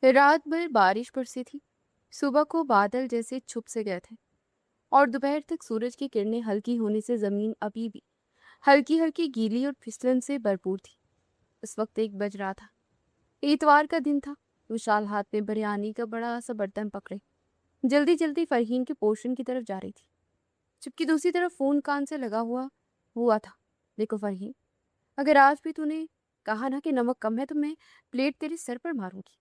रात भर बारिश बरसी थी। सुबह को बादल जैसे छुप से गए थे और दोपहर तक सूरज की किरणें हल्की होने से जमीन अभी भी हल्की हल्की गीली और फिसलन से भरपूर थी। इस वक्त 1 बज रहा था। इतवार का दिन था। विशाल हाथ में बिरयानी का बड़ा सा बर्तन पकड़े जल्दी जल्दी फरहीन के पोर्शन की तरफ जा रही थी, जबकि दूसरी तरफ फोन कान से लगा हुआ था। देखो फरहीन, अगर आज भी तूने कहा ना कि नमक कम है तो मैं प्लेट तेरे सर पर मारूंगी।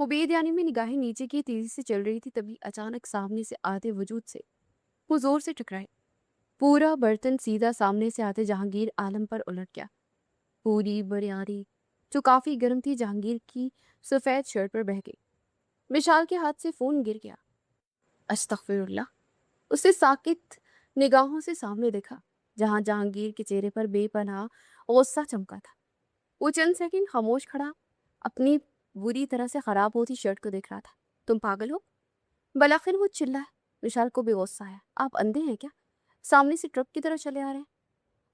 वो बेध्यानी में निगाहें नीचे की तेजी से चल रही थी, तभी अचानक सामने से आते वजूद से वो जोर से टकराए। पूरा बर्तन सीधा सामने से आते जहांगीर आलम पर उलट गया। पूरी बिरयानी, जो काफी गर्म थी, जहांगीर की सफेद शर्ट पर बह गई। विशाल के हाथ से फोन गिर गया। अस्तगफिरुल्लाह। उसे साकित निगाहों से सामने देखा, जहां जहांगीर के चेहरे पर बेपनाह गुस्सा चमका था। वो चंद सेकंड खामोश खड़ा, अपनी बुरी तरह से खराब होती शर्ट को देख रहा था। तुम पागल हो? बलाखिर वो चिल्लाया। विशाल को भी गुस्सा आया। आप अंधे हैं क्या? सामने से ट्रक की तरह चले आ रहे हैं।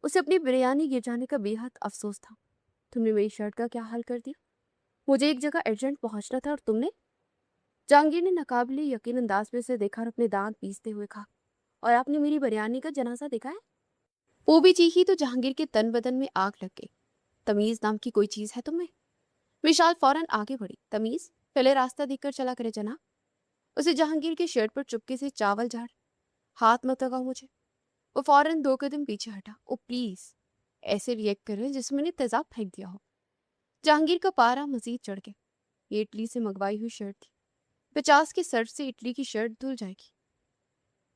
उसे अपनी बिरयानी गिर जाने का बेहद अफसोस था। तुमने मेरी शर्ट का क्या हाल कर दिया? मुझे एक जगह अर्जेंट पहुंचना था और तुमने। जहांगीर ने नकाबले यकीन अंदाज में उसे देखा और अपने दांत पीसते हुए कहा, और आपने मेरी बिरयानी का जनाजा देखा है? वो भी चीखी तो जहांगीर के तन बदन में आग लग गई। तमीज नाम की कोई चीज है तुम्हें? विशाल फौरन आगे बढ़ी। तमीज? पहले रास्ता देखकर चला करे जना। उसे जहांगीर के शर्ट पर चुपके से चावल झाड़। हाथ मत लगाओ मुझे। वो फौरन 2 कदम पीछे हटा। ओ प्लीज। ऐसे रिएक्ट कर रहे जिसमें मैंने तेजाब फेंक दिया हो। जहांगीर का पारा मजीद चढ़ गया। ये इटली से मंगवाई हुई शर्ट थी। 50 के सर्फ से इटली की शर्ट धुल जाएगी।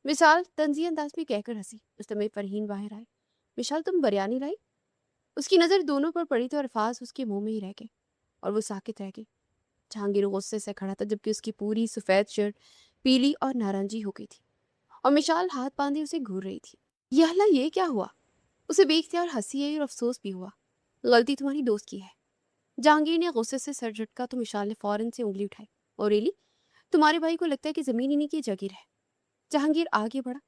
विशाल तंजी अंदाज में कहकर हंसी। उस समय फरहीन बाहर आए। विशाल, तुम बिरयानी लाई? उसकी नजर दोनों पर पड़ी तो अल्फाज उसके मुंह में ही रह गए और वो साकित रह गई। जहांगीर गुस्से से खड़ा था, जबकि उसकी पूरी सफेद शर्ट पीली और नारंगी हो गई थी और मिशाल हाथ बांधे उसे घूर रही थी। यह हल्ला, ये क्या हुआ? उसे बेख्तियार हंसी आई और अफसोस भी हुआ। गलती तुम्हारी दोस्त की है। जहांगीर ने गुस्से से सर झटका तो मिशाल ने फौरन से उंगली उठाई। और रेली, तुम्हारे भाई को लगता है कि जमीन इन्हीं की जागीर है। जहांगीर आगे बढ़ा।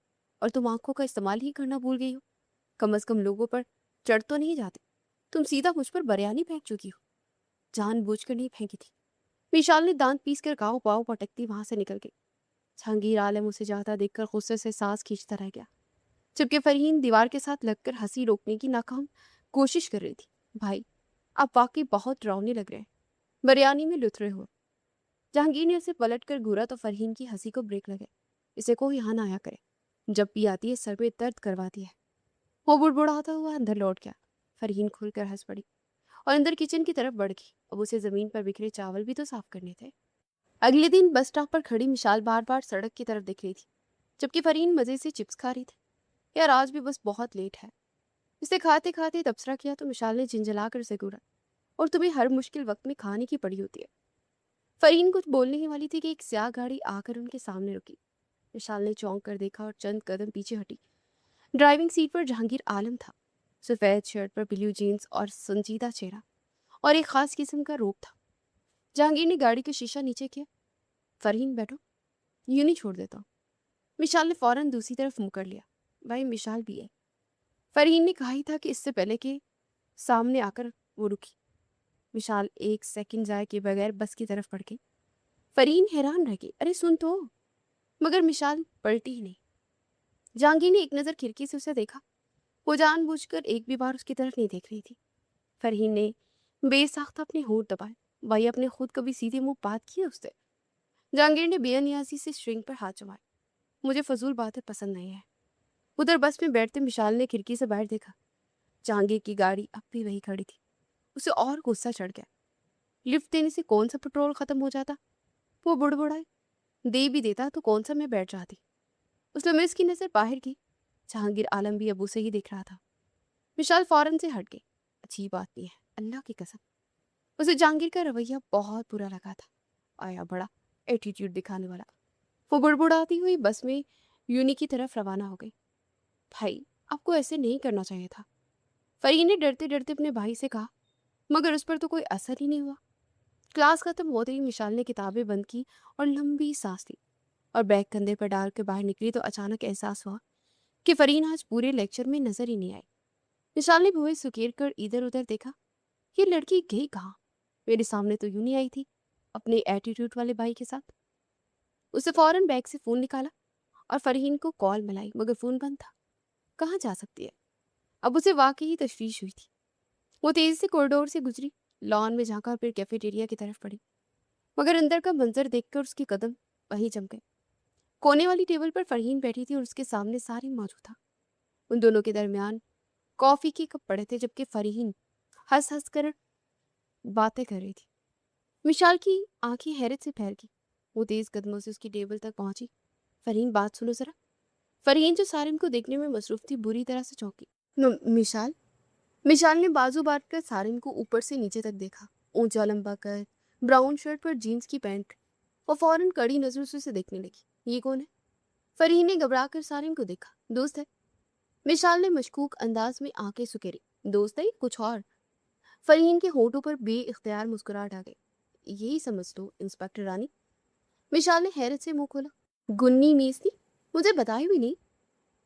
और तुम आंखों का इस्तेमाल ही करना भूल गई हो। कम अज कम लोगों पर चढ़ तो नहीं जाते। तुम सीधा मुझ पर बिरयानी फेंक चुकी हो। जानबूझकर नहीं फेंकी थी। विशाल ने दांत पीस कर गाँव पाव पटकती वहां से निकल गई। जहांगीर आलम उसे जाता देखकर गुस्से से सांस खींचता रह गया, जबकि फरहीन दीवार के साथ लगकर हंसी रोकने की नाकाम कोशिश कर रही थी। भाई, आप वाकई बहुत डरावने लग रहे हैं। बिरयानी में लुथ रहे हो। जहांगीर ने उसे पलट कर घूरा तो फरहीन की हंसी को ब्रेक लगे। इसे को यहाँ ना आया करे। जब भी आती है सर पे दर्द करवाती है। वो बुड़बुड़ाता हुआ अंदर लौट गया। फरहीन खुलकर हंस पड़ी और अंदर किचन की तरफ बढ़ गई। अब उसे जमीन पर बिखरे चावल भी तो साफ करने थे। अगले दिन बस स्टॉप पर खड़ी मिशाल बार बार सड़क की तरफ देख रही थी, जबकि फरहीन मजे से चिप्स खा रही थी। यार, आज भी बस बहुत लेट है। इसे खाते खाते तबसरा किया तो मिशाल ने झिंझला कर उसे घूरा। और तुम्हें हर मुश्किल वक्त में खाने की पड़ी होती है। फरहीन कुछ बोलने ही वाली थी कि एक स्याह गाड़ी आकर उनके सामने रुकी। विशाल ने चौंक कर देखा और चंद कदम पीछे हटी। ड्राइविंग सीट पर जहांगीर आलम था। सफेद शर्ट पर ब्लू जीन्स और संजीदा चेहरा और एक खास किस्म का रूप था। जहांगीर ने गाड़ी का शीशा नीचे किया। फरहीन, बैठो, यूं नहीं छोड़ देता। विशाल ने फौरन दूसरी तरफ मुंह कर लिया। भाई, विशाल भी है। फरहीन ने कहा ही था कि इससे पहले के सामने आकर वो रुकी। विशाल 1 सेकंड जाए के बगैर बस की तरफ बढ़ गई। फरहीन हैरान रह गई। अरे सुन तो। मगर मिशाल पलटी ही नहीं। जहांगीर ने एक नज़र खिड़की से उसे देखा। वो जानबूझकर एक भी बार उसकी तरफ नहीं देख रही थी। फरहीन ने बेसाख्ता अपने होंठ दबाए। भाई, अपने खुद कभी सीधे मुंह बात की है उससे? जहांगीर ने बेनियाजी से स्ट्रिंग पर हाथ जमाए। मुझे फजूल बातें पसंद नहीं है। उधर बस में बैठते विशाल ने खिड़की से बाहर देखा। जहांगीर की गाड़ी अब भी वही खड़ी थी। उसे और गुस्सा चढ़ गया। लिफ्ट देने से कौन सा पेट्रोल खत्म हो जाता? वो बुड़बुड़ाए। दे भी देता तो कौन सा मैं बैठ जाती। उसने मिस की नजर बाहर की। जहांगीर आलम भी अबू से ही देख रहा था। विशाल फौरन से हट गई। अच्छी बात नहीं है, अल्लाह की कसम। उसे जहांगीर का रवैया बहुत बुरा लगा था। आया बड़ा एटीट्यूड दिखाने वाला। वो बुड़बुड़ाती हुई बस में यूनी की तरफ रवाना हो गई। भाई, आपको ऐसे नहीं करना चाहिए था। फरहीन ने डरते डरते अपने भाई से कहा, मगर उस पर तो कोई असर ही नहीं हुआ। क्लास खत्म होते ही विशाल ने किताबें बंद की और लंबी सांस ली और बैग कंधे पर डाल कर बाहर निकली तो अचानक एहसास हुआ कि फरहीन आज पूरे लेक्चर में नजर ही नहीं आई। विशाल ने भुए सुकेर कर इधर उधर देखा। ये लड़की गई कहाँ? मेरे सामने तो यूं नहीं आई थी। अपने एटीट्यूड वाले भाई के साथ। उसे फौरन बैग से फ़ोन निकाला और फरहीन को कॉल मिलाई, मगर फ़ोन बंद था। कहाँ जा सकती है? अब उसे वाकई ही तशवीश हुई थी। वो तेज़ी से कॉरिडोर से गुजरी, लॉन में झांका और फिर कैफेटेरिया की तरफ बढ़ी, मगर अंदर का मंजर देखकर उसके कदम वहीं जम गए। कोने वाली टेबल पर फरहीन बैठी थी और उसके सामने सारिम मौजूद था। उन दोनों के दरमियान कॉफ़ी के कप पड़े थे, जबकि फरहीन हंस हंस कर बातें कर रही थी। विशाल की आंखें हैरत से फैल गई। वो तेज कदमों से उसकी टेबल तक पहुंची। फरहीन, बात सुनो जरा। फरहीन, जो सारिम को देखने में मसरूफ थी, बुरी तरह से चौंकी। मिशाल मिशाल ने बाजू बांध कर सारिम को ऊपर से नीचे तक देखा। ऊंचा लंबा कर, ब्राउन शर्ट पर जीन्स की पैंट। वो फौरन कड़ी नजरों से उसे देखने लगी। ये कौन है? फरहीन ने घबरा कर सारिम को देखा। दोस्त है। मिशाल ने मशकूक अंदाज में आंखें सुकेरी। दोस्त है, कुछ और? फरहीन के होठों पर बेइख्तियार मुस्कुराहट आ गई। यही समझ लो इंस्पेक्टर रानी। विशाल ने हैरत से मुंह खोला। गुन्नी मीस थी? मुझे बताई भी नहीं।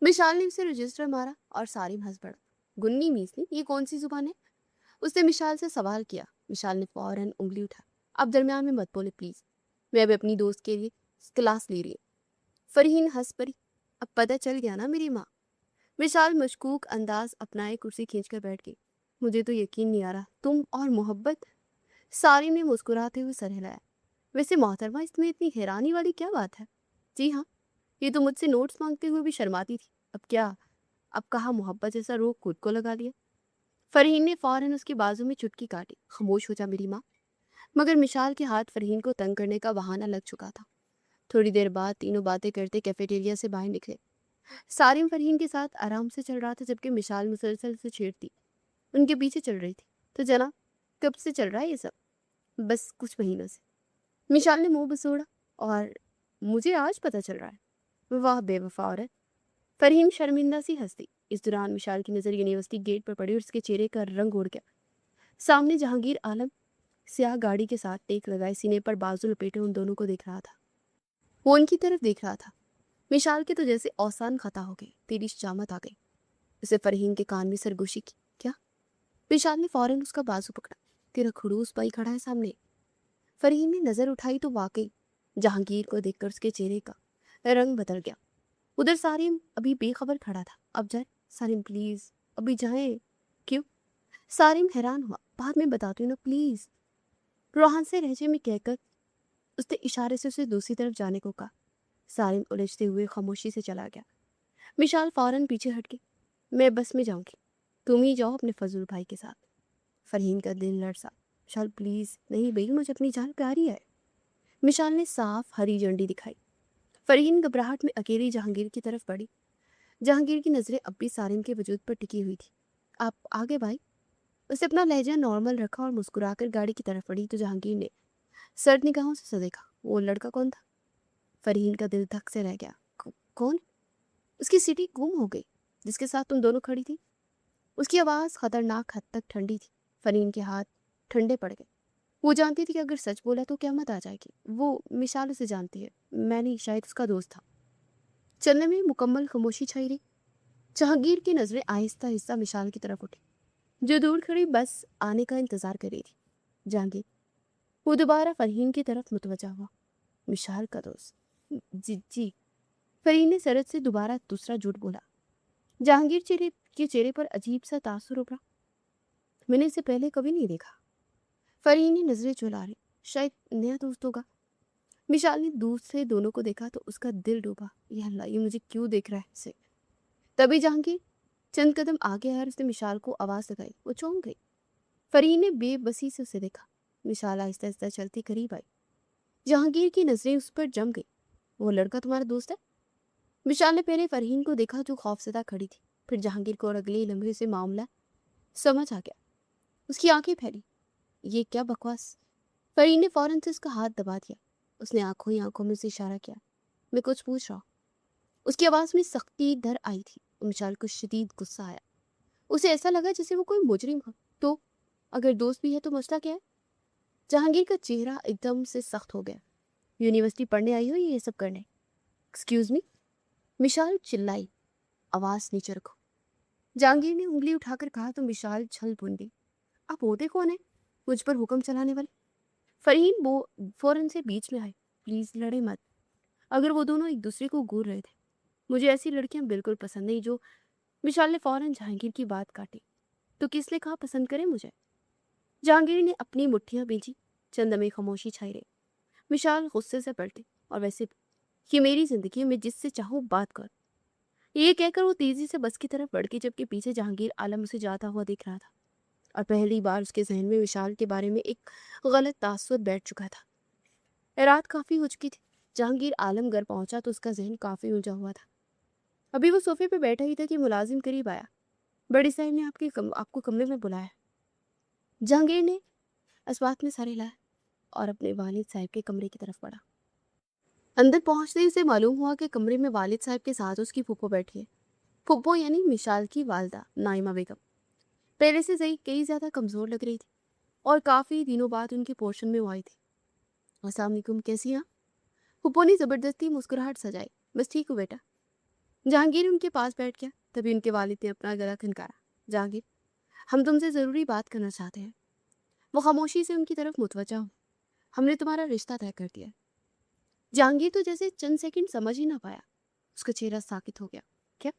विशाल ने उसे रजिस्टर मारा और सारिम हंस पड़ा। गुन्नी मीस थी? ये कौन सी जुबान है? उसने मिशाल से सवाल किया। विशाल ने फौरन उंगली उठा। अब दरमियान में मत बोले प्लीज, मैं अभी अपनी दोस्त के लिए क्लास ले रही हूँ। फरहीन हंस पड़ी। अब पता चल गया ना मेरी माँ। विशाल मशकूक अंदाज अपनाए कुर्सी खींचकर बैठ गई। मुझे तो यकीन नहीं आ रहा, तुम और मोहब्बत। सारिम ने मुस्कुराते हुए सर हिलाया। वैसे मोहतरमा, इसमें इतनी हैरानी वाली क्या बात है? जी हाँ, ये तो मुझसे नोट्स मांगते हुए भी शर्माती थी, अब क्या? अब कहा मोहब्बत जैसा रोग खुद को लगा लिया। फरहीन ने फौरन उसकी बाजू में चुटकी काटी। खामोश हो जा मेरी माँ। मगर मिशाल के हाथ फरहीन को तंग करने का बहाना लग चुका था। थोड़ी देर बाद तीनों बातें करते कैफेटेरिया से बाहर निकले। सारिम फरहीन के साथ आराम से चल रहा था, जबकि मिशाल मुसलसल से छेड़ती उनके पीछे चल रही थी। तो जना, कब से चल रहा है ये सब? बस कुछ महीनों से। मिशाल ने मुंह बसोड़ा। और मुझे आज पता चल रहा है। वाह बेवफा औरत। फरहीन शर्मिंदा सी हंसती। इस दौरान विशाल की नजर यूनिवर्सिटी गेट पर पड़ी और उसके चेहरे का रंग उड़ गया। सामने जहांगीर आलम स्याह गाड़ी के साथ टेक लगाए सीने पर बाजू लपेटे उन दोनों को देख रहा था। वो उनकी तरफ देख रहा था। विशाल के तो जैसे औसान खता हो गए, तेरी शामत आ गई। उसे फरहीन के कान में सरगोशी की। क्या? विशाल ने फौरन उसका बाजू पकड़ा। तेरा खड़ूस भाई खड़ा है सामने। फरहीन ने नजर उठाई तो वाकई जहांगीर को देखकर उसके चेहरे का रंग बदल गया। उधर सारिम अभी बेखबर खड़ा था। अब जाए सारिम, प्लीज अभी जाए। क्यों? सारिम हैरान हुआ। बाद में बताती हूँ ना, प्लीज। रोहान से लहजे में कहकर उसने इशारे से उसे दूसरी तरफ जाने को कहा। सारिम उलझते हुए खामोशी से चला गया। विशाल फौरन पीछे हट गई। मैं बस में जाऊंगी, तुम ही जाओ अपने फजूल भाई के साथ। फरहीन का दिल लड़सा। विशाल प्लीज। नहीं भाई, मुझे अपनी जान प्यारी है। विशाल ने साफ हरी झंडी दिखाई। फरहीन घबराहट में अकेली जहांगीर की तरफ बढ़ी। जहांगीर की नजरें अब भी सारिम के वजूद पर टिकी हुई थी। आप आगे भाई। उसे अपना लहजा नॉर्मल रखा और मुस्कुराकर गाड़ी की तरफ बढ़ी तो जहांगीर ने सर्द निगाहों से देखा। वो लड़का कौन था? फरहीन का दिल धक से रह गया। कौन? उसकी सीटी गुम हो गई जिसके साथ तुम दोनों खड़ी थी। उसकी आवाज़ खतरनाक हद तक ठंडी थी। फरहीन के हाथ ठंडे पड़ गए। वो जानती थी कि अगर सच बोला तो क़यामत आ जाएगी। वो मिसाल उसे जानती है, मैं नहीं, शायद उसका दोस्त था। चलने में मुकम्मल खामोशी छाई रही। जहांगीर की नजरें आहिस्ता आहिस्ता मिशाल की तरफ उठी, जो दूर खड़ी बस आने का इंतजार कर रही थी। जहांगीर। वो दोबारा फरहीन की तरफ मुतवजा हुआ। मिशाल का दोस्त? जी जी। फरहीन ने सरद से दोबारा दूसरा झूठ बोला। जहांगीर के चेहरे पर अजीब सा तासुर उभरा। मैंने इसे पहले कभी नहीं देखा। फरहीन ने नजरें चुला ली। शायद नया दोस्त होगा। मिशाल ने दूर से दोनों को देखा तो उसका दिल डूबा। यह अल्लाह, ये मुझे क्यों देख रहा है इसे? तभी जहांगीर चंद कदम आगे आया और उसने मिशाल को आवाज लगाई। वो चौंक गई। फरहीन ने बेबसी से उसे देखा। मिशाल आहिस्ता आहिस्ता चलती करीब आई। जहांगीर की नजरें उस पर जम गई। वो लड़का तुम्हारा दोस्त है? विशाल ने पहले फरहीन को देखा जो खौफजदा खड़ी थी, फिर जहांगीर को और अगले ही लम्हे से मामला समझ आ गया। उसकी आंखें फैली। ये क्या बकवास? फरहीन ने फौरन से उसका हाथ दबा दिया। उसने आंखों ही आंखों में उसे इशारा किया। मैं कुछ पूछ रहा हूँ। उसकी आवाज में सख्ती दर आई थी। मिशाल को शदीद गुस्सा आया। उसे ऐसा लगा जैसे वो कोई मुजरिम हो। तो अगर दोस्त भी है तो मसला क्या है? जहांगीर का चेहरा एकदम से सख्त हो गया। यूनिवर्सिटी पढ़ने आई हो या ये सब करने? Excuse me. मिशाल चिल्लाई। आवाज नीचे रखो। जहांगीर ने उंगली उठाकर कहा तो मिशाल छल भून गई। आप होते कौन है मुझ पर हुक्म चलाने वाले? फरहीन वो फौरन से बीच में आए। प्लीज लड़े मत। अगर वो दोनों एक दूसरे को घूर रहे थे। मुझे ऐसी लड़कियां बिल्कुल पसंद नहीं जो। विशाल ने फौरन जहांगीर की बात काटी। तो किसने कहा पसंद करे मुझे? जहांगीर ने अपनी मुट्ठियां बींची। चंद में खामोशी छाई रही। विशाल गुस्से से पलटे। और वैसे भी ये मेरी जिंदगी में जिससे चाहो बात कर। ये कहकर वो तेजी से बस की तरफ बढ़ गई, जबकि पीछे जहांगीर आलम उसे जाता हुआ दिख रहा था। और पहली बार उसके जहन में विशाल के बारे में एक गलत तासुर बैठ चुका था। रात काफी हो चुकी थी। जहांगीर आलम घर पहुंचा तो उसका जहन काफी उलझा हुआ था। अभी वो सोफे पे बैठा ही था कि मुलाजिम करीब आया। बड़ी साहब ने आपको कमरे में बुलाया। जहांगीर ने इस बात में सर हिलाया और अपने वालिद साहब के कमरे की तरफ बढ़ा। अंदर पहुंचते ही उसे मालूम हुआ कि कमरे में वालिद साहब के साथ उसकी फूफो बैठी है। फूफो यानी मिशाल की वालदा नाइमा बेगम। पहले से कई ज्यादा कमजोर लग रही थी और काफी दिनों बाद उनके पोर्शन में वो आई थी। अस्सलाम वालेकुम, कैसी हैं? फूफो ने जबरदस्ती मुस्कुराहट सजाई। बस ठीक हूँ बेटा। जहांगीर उनके पास बैठ गया। तभी उनके वालिद ने अपना गला खनकारा। जहांगीर, हम तुमसे जरूरी बात करना चाहते हैं। वो खामोशी से उनकी तरफ मुतवज्जा हो। हमने तुम्हारा रिश्ता तय कर दिया है। जहांगीर तो जैसे चंद सेकंड समझ ही ना पाया। उसका चेहरा साकित हो गया। क्या?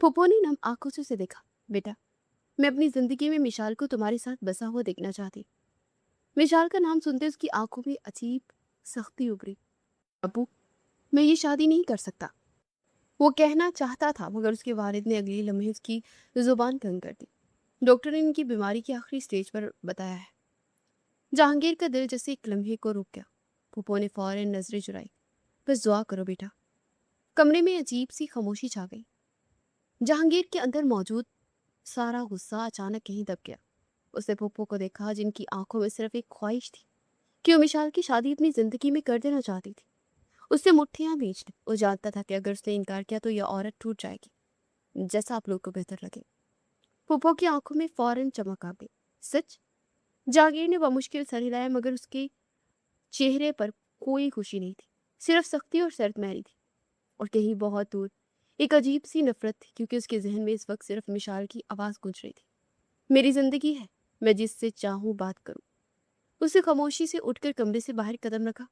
फूफो ने नम आंखों से उसे देखा। बेटा, मैं अपनी जिंदगी में मिशाल को तुम्हारे साथ बसा हुआ देखना चाहती। मिशाल का नाम सुनते उसकी आंखों में अजीब सख्ती उभरी। अबू, मैं ये शादी नहीं कर सकता। वो कहना चाहता था मगर उसके वालिद ने अगले लम्हे उसकी जुबान तंग कर दी। डॉक्टर ने इनकी बीमारी की आखिरी स्टेज पर बताया है। जहांगीर का दिल जैसे एक लम्हे को रुक गया। फूफो ने फौरन नजरें चुराई। बस दुआ करो बेटा। कमरे में अजीब सी खामोशी छा गई। जहांगीर के अंदर मौजूद सारा गुस्सा अचानक कहीं दब गया। उसने फूफो को देखा जिनकी आंखों में सिर्फ एक ख्वाहिश थी कि वो मिशाल की शादी अपनी जिंदगी में कर देना चाहती थी। उससे मुट्ठियां भींच ली। वो जानता था कि अगर उसने इनकार किया तो यह औरत टूट जाएगी। जैसा आप लोग को बेहतर लगे। फूफो की आंखों में फौरन चमक आ गई। सच? जहांगीर ने बमुश्किल सर हिलाया मगर उसके चेहरे पर कोई खुशी नहीं थी। सिर्फ सख्ती और शर्त मैरी थी। और कहीं बहुत दूर एक अजीब सी नफरत थी, क्योंकि उसके जहन में इस वक्त सिर्फ मिशाल की आवाज गूंज रही थी। मेरी जिंदगी है, मैं जिससे चाहूं बात करूं। उसने खामोशी से उठकर कमरे से बाहर कदम रखा।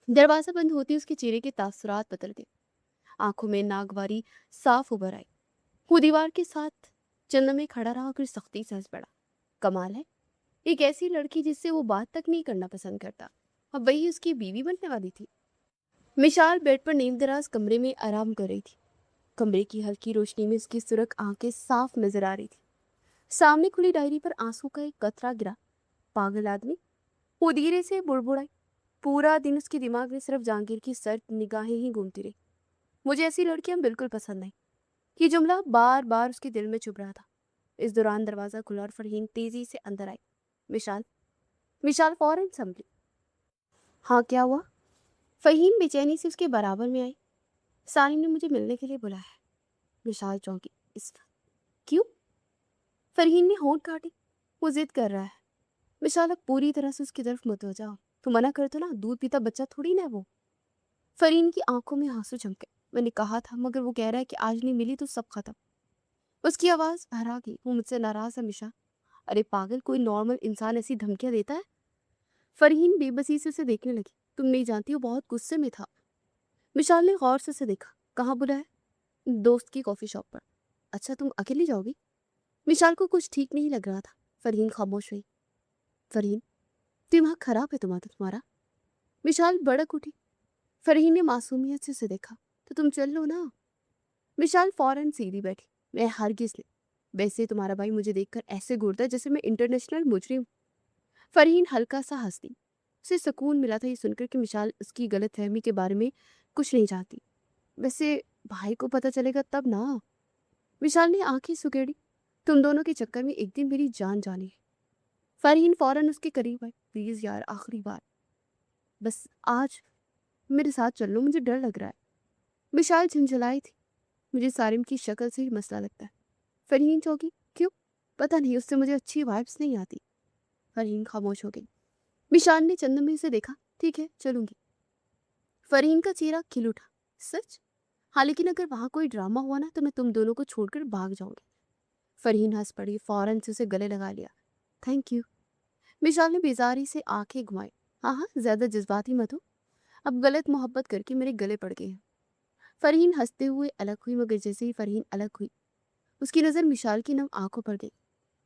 दरवाजा बंद होते ही उसके चेहरे के तासुरात बदल गए। आंखों में नागवारी साफ उभर आई। वो दीवार के साथ चंद में खड़ा रहा और फिर सख्ती से हंस पड़ा। कमाल है, एक ऐसी लड़की जिससे वो बात तक नहीं करना पसंद करता, अब वही उसकी बीवी बनने वाली थी। मिशाल बेड पर नींव दराज कमरे में आराम कर रही थी। कमरे की हल्की रोशनी में उसकी सुरख आंखें साफ नजर आ रही थी। सामने खुली डायरी पर आंसू का एक कतरा गिरा। पागल आदमी, वो धीरे से बुड़बुड़ाई। पूरा दिन उसके दिमाग में सिर्फ जहांगीर की सर्द निगाहें ही घूमती रही। मुझे ऐसी लड़कियां बिल्कुल पसंद नहीं। ये जुमला बार बार उसके दिल में चुभ रहा था। इस दौरान दरवाजा खुला और फरहीन तेजी से अंदर आई। विशाल। विशाल फौरन संभली। हाँ, क्या हुआ? फहीम बेचैनी से उसके बराबर में आई। सानी ने मुझे मिलने के लिए बुलाया है। विशाल चौंकी। इस क्यों? फरहीन ने होंठ काटी। वो जिद कर रहा है। विशाल अब पूरी तरह से उसकी तरफ मुतवज्जा हो। तू मना कर तो ना, दूध पीता बच्चा थोड़ी ना है वो। फरहीन की आंखों में आंसू चमके। मैंने कहा था, मगर वो कह रहा है कि आज नहीं मिली तो सब खत्म। उसकी आवाज भरा गई। वो मुझसे नाराज है मिशा। अरे पागल, कोई नॉर्मल इंसान ऐसी धमकियां देता है? फरहीन बेबसी से उसे देखने लगी। तुम नहीं जानती, वो बहुत गुस्से में था। विशाल ने गौर से उसे देखा। कहाँ बुलाया? दोस्त की कॉफी शॉप पर। अच्छा, तुम अकेली जाओगी? विशाल को कुछ ठीक नहीं लग रहा था। फरहीन खामोश हुई। फरहीन, दिमाग खराब है तुम्हारा? विशाल भड़क उठी। फरहीन ने मासूमियत से उसे देखा। तो तुम चल लो ना। विशाल फौरन सीधी बैठी। मैं हरगिज नहीं। वैसे तुम्हारा भाई मुझे देखकर ऐसे घूरता है जैसे मैं इंटरनेशनल मुजरिम। फरहीन हल्का सा हंसी। उसे सुकून मिला था ये सुनकर कि विशाल उसकी गलतफहमी के बारे में कुछ नहीं चाहती। वैसे भाई को पता चलेगा तब ना। विशाल ने आंखें सुकेड़ी। तुम दोनों के चक्कर में एक दिन मेरी जान जानी है। फरहीन फौरन उसके करीब आई। प्लीज यार, आखिरी बार, बस आज मेरे साथ चल लो, मुझे डर लग रहा है। विशाल झंझलाई थी। मुझे सारिम की शक्ल से ही मसला लगता है। फरहीन चौंकी। क्यों? पता नहीं, उससे मुझे अच्छी वाइब्स नहीं आती। फरहीन खामोश हो गई। विशाल ने चंदमी से देखा। ठीक है, चलूंगी। फरहीन का चेहरा खिल उठा। सच? हाँ, लेकिन अगर वहां कोई ड्रामा हुआ ना तो मैं तुम दोनों को छोड़कर भाग जाऊंगी। फरहीन हंस पड़ी। फौरन से उसे गले लगा लिया। Thank you. विशाल ने बेजारी से आंखें घुमाई। हाँ हाँ, ज्यादा जज्बाती मत हो, अब गलत मोहब्बत करके मेरे गले पड़ गए हैं। फरहीन हंसते हुए अलग हुई, मगर जैसे ही फरहीन अलग हुई उसकी नजर विशाल की नम आंखों पर गई।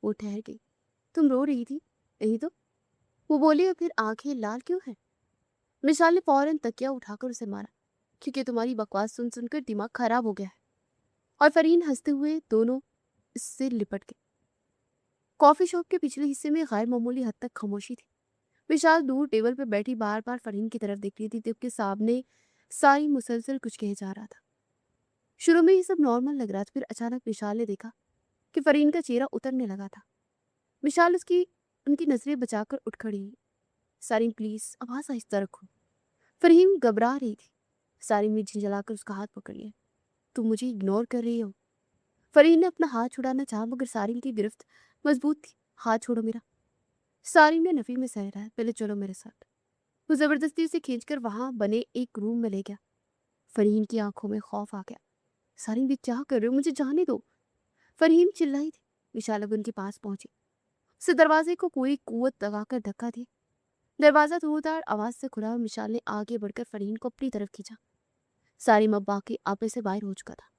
वो ठहर गई। तुम रो रही थी, यही तो, वो बोली, और फिर आंखें लाल क्यों है? विशाल ने फौरन तकिया उठाकर उसे मारा। क्योंकि तुम्हारी बकवास सुन सुनकर दिमाग खराब हो गया है। और फरहीन हंसते हुए दोनों इससे लिपट गए। कॉफी शॉप के पिछले हिस्से में गैर मामूली हद तक खामोशी थी। विशाल दूर टेबल पर बैठी बार बार फरहीन की तरफ देख रही थी, जबकि सामने सारी मुसलसल कुछ कहे जा रहा था। शुरू में ये सब नॉर्मल लग रहा था, फिर अचानक विशाल ने देखा कि फरहीन का चेहरा उतरने लगा था। विशाल उसकी उनकी नजरें बचाकर उठ खड़ी हुई। सारिन प्लीज, आवाज आहिस्ता रखो। फरहीन घबरा रही थी। सारिन ने झिंझलाकर उसका हाथ पकड़ लिया। तुम मुझे इग्नोर कर रही हो। फरहीन ने अपना हाथ छुड़ाना चाहा, मगर सारिन की गिरफ्त मजबूत थी। हाथ छोड़ो मेरा। सारिन ने नफी में सहराया। पहले चलो मेरे साथ। वो जबरदस्ती उसे खींचकर वहां बने एक रूम में ले गया। फरहीन की आंखों में खौफ आ गया। सारिन भी क्या कर रहे हो, मुझे जाने दो। फरहीन चिल्लाई थी। विशाल अब उनके पास पहुंची। उसे दरवाजे को पूरी कुवत लगाकर धक्का दिया। दरवाजा जोरदार आवाज से खुला और विशाल ने आगे बढ़कर फरहीन को अपनी तरफ खींचा। सारी मब्बा के आपे से बाहर हो चुका था।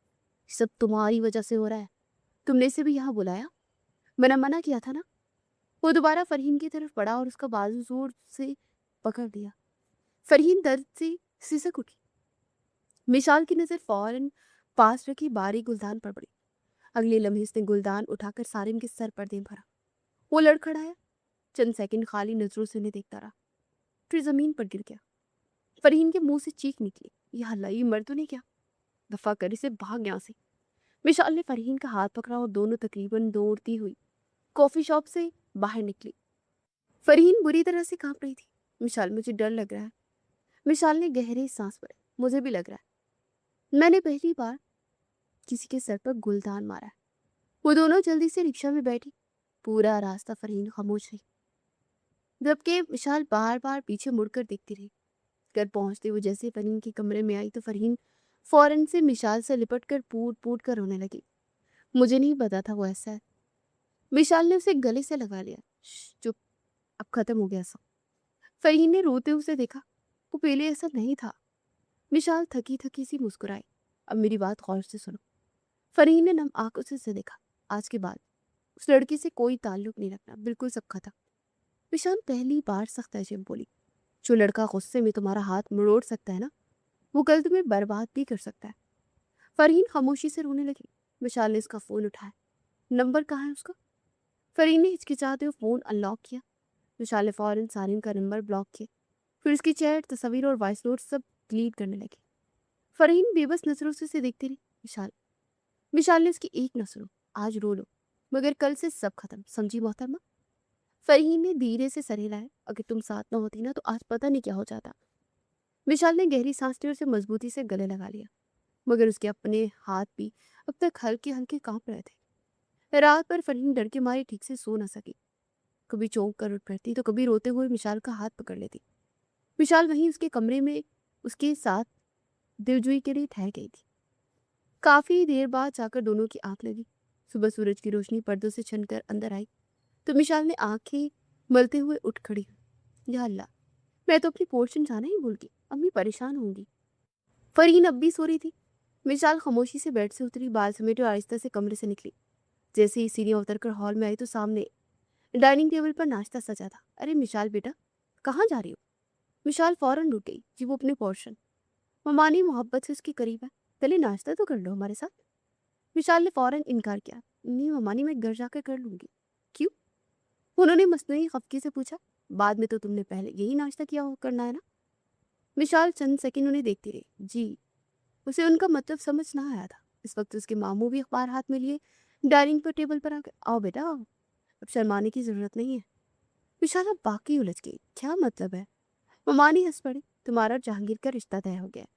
सब तुम्हारी वजह से हो रहा है। तुमने इसे भी यहाँ बुलाया, मैंने मना किया था ना। वो दोबारा फरहीन की तरफ बढ़ा और उसका बाजू जोर से पकड़ लिया। फरहीन दर्द से सिसक उठी। विशाल की नजर फौरन पास रखी बारी गुलदान पर पड़ी। अगले लम्हे उसने गुलदान उठाकर सारिन के सर पर दे भरा। वो लड़खड़ाया। चंद सेकंड खाली नजरों से उन्हें देखता रहा, फिर जमीन पर गिर गया। फरहीन के मुंह से चीख निकली। यह अल्लाह, ये मर तो नहीं क्या? दफा कर इसे, भाग यहाँ से। विशाल ने फरहीन का हाथ पकड़ा और दोनों तकरीबन दौड़ती हुई कॉफी शॉप से बाहर निकली। फरहीन बुरी तरह से कांप रही थी। विशाल, मुझे डर लग रहा है। विशाल ने गहरी सांस भरी। मुझे भी लग रहा है। मैंने पहली बार किसी के सर पर गुलदान मारा है। वो दोनों जल्दी से रिक्शा में बैठी। पूरा रास्ता फरहीन खामोश रही, जबकि विशाल बार बार पीछे मुड़कर देखती रही। घर पहुंचते वो जैसे फरहीन के कमरे में आई तो फरहीन फौरन से विशाल से लिपट कर पूट पूट कर रोने लगी। मुझे नहीं पता था वो ऐसा है। विशाल ने उसे गले से लगा लिया। चुप, अब खत्म हो गया सब। फरहीन ने रोते उसे देखा। वो पहले ऐसा नहीं था। विशाल थकी थकी सी मुस्कुराई। अब मेरी बात गौर से सुनो। फरहीन ने नम आंखों से उसे देखा। आज के बाद उस लड़की से कोई ताल्लुक नहीं रखना, बिल्कुल सब खत्म। विशाल पहली बार सख्त अजब बोली। जो लड़का गुस्से में तुम्हारा हाथ मरोड़ सकता है ना, वो कल तुम्हें बर्बाद भी कर सकता है। फरहीन खामोशी से रोने लगी। विशाल ने उसका फोन उठाया। नंबर कहाँ है उसका? फरहीन ने हिचकिचाते हुए फोन अनलॉक किया। विशाल ने फौरन सारिन का नंबर ब्लॉक किया। फिर उसकी चैट, तस्वीर और वॉइस नोट सब डिलीट करने लगी। फरहीन बेबस नजरों से उसे देखती रही। विशाल ने उसकी एक न सुनो। आज रो लो, मगर कल से सब खत्म, समझी मोहतरमा? फरहीन ने धीरे से सर हिलाया। अगर तुम साथ न होती ना तो आज पता नहीं क्या हो जाता। विशाल ने गहरी सांस ली और उसे मजबूती से गले लगा लिया, मगर उसके अपने हाथ भी अब तक हल्के हल्के कांप रहे थे। रात पर फरहीन डर के मारे ठीक से सो न सकी। कभी चौंक कर उठ पड़ती तो कभी रोते हुए विशाल का हाथ पकड़ लेती। विशाल वहीं उसके कमरे में उसके साथ दिलजुई के लिए ठहर गई थी। काफी देर बाद जाकर दोनों की आंख लगी। सुबह सूरज की रोशनी पर्दों से छनकर अंदर आई तो विशाल ने आंखें मलते हुए उठ खड़ी हुई। या अल्लाह, मैं तो अपनी पोर्शन जाना ही भूल गई। अम्मी परेशान होंगी। फरहीन अब भी सो रही थी। विशाल खामोशी से बेड से उतरी, बाल समेटे और आहिस्ता से कमरे से निकली। जैसे ही सीढ़ियां उतरकर हॉल में आई तो सामने डाइनिंग टेबल पर नाश्ता सजा था। अरे विशाल बेटा, कहाँ जा रही हो? विशाल फौरन रुक गई। जी वो अपने पोर्शन। ममानी मोहब्बत से उसके करीब है। पहले नाश्ता तो कर लो हमारे साथ। विशाल ने फौरन इनकार किया। नहीं ममानी, मैं घर जाकर कर लूंगी। क्यों? उन्होंने मसनूई खफकी से पूछा। बाद में तो तुमने पहले यही नाश्ता किया हो करना है ना? विशाल चंद सेकंड उन्हें देखती रही। जी। उसे उनका मतलब समझ ना आया था। इस वक्त उसके मामू भी अखबार हाथ में लिए डाइनिंग पर टेबल पर आ गए। आओ बेटा आओ, अब शर्माने की जरूरत नहीं है। विशाल अब बाकी उलझ गई। क्या मतलब है? ममानी हंस पड़ी। तुम्हारा और जहांगीर का रिश्ता तय हो गया है।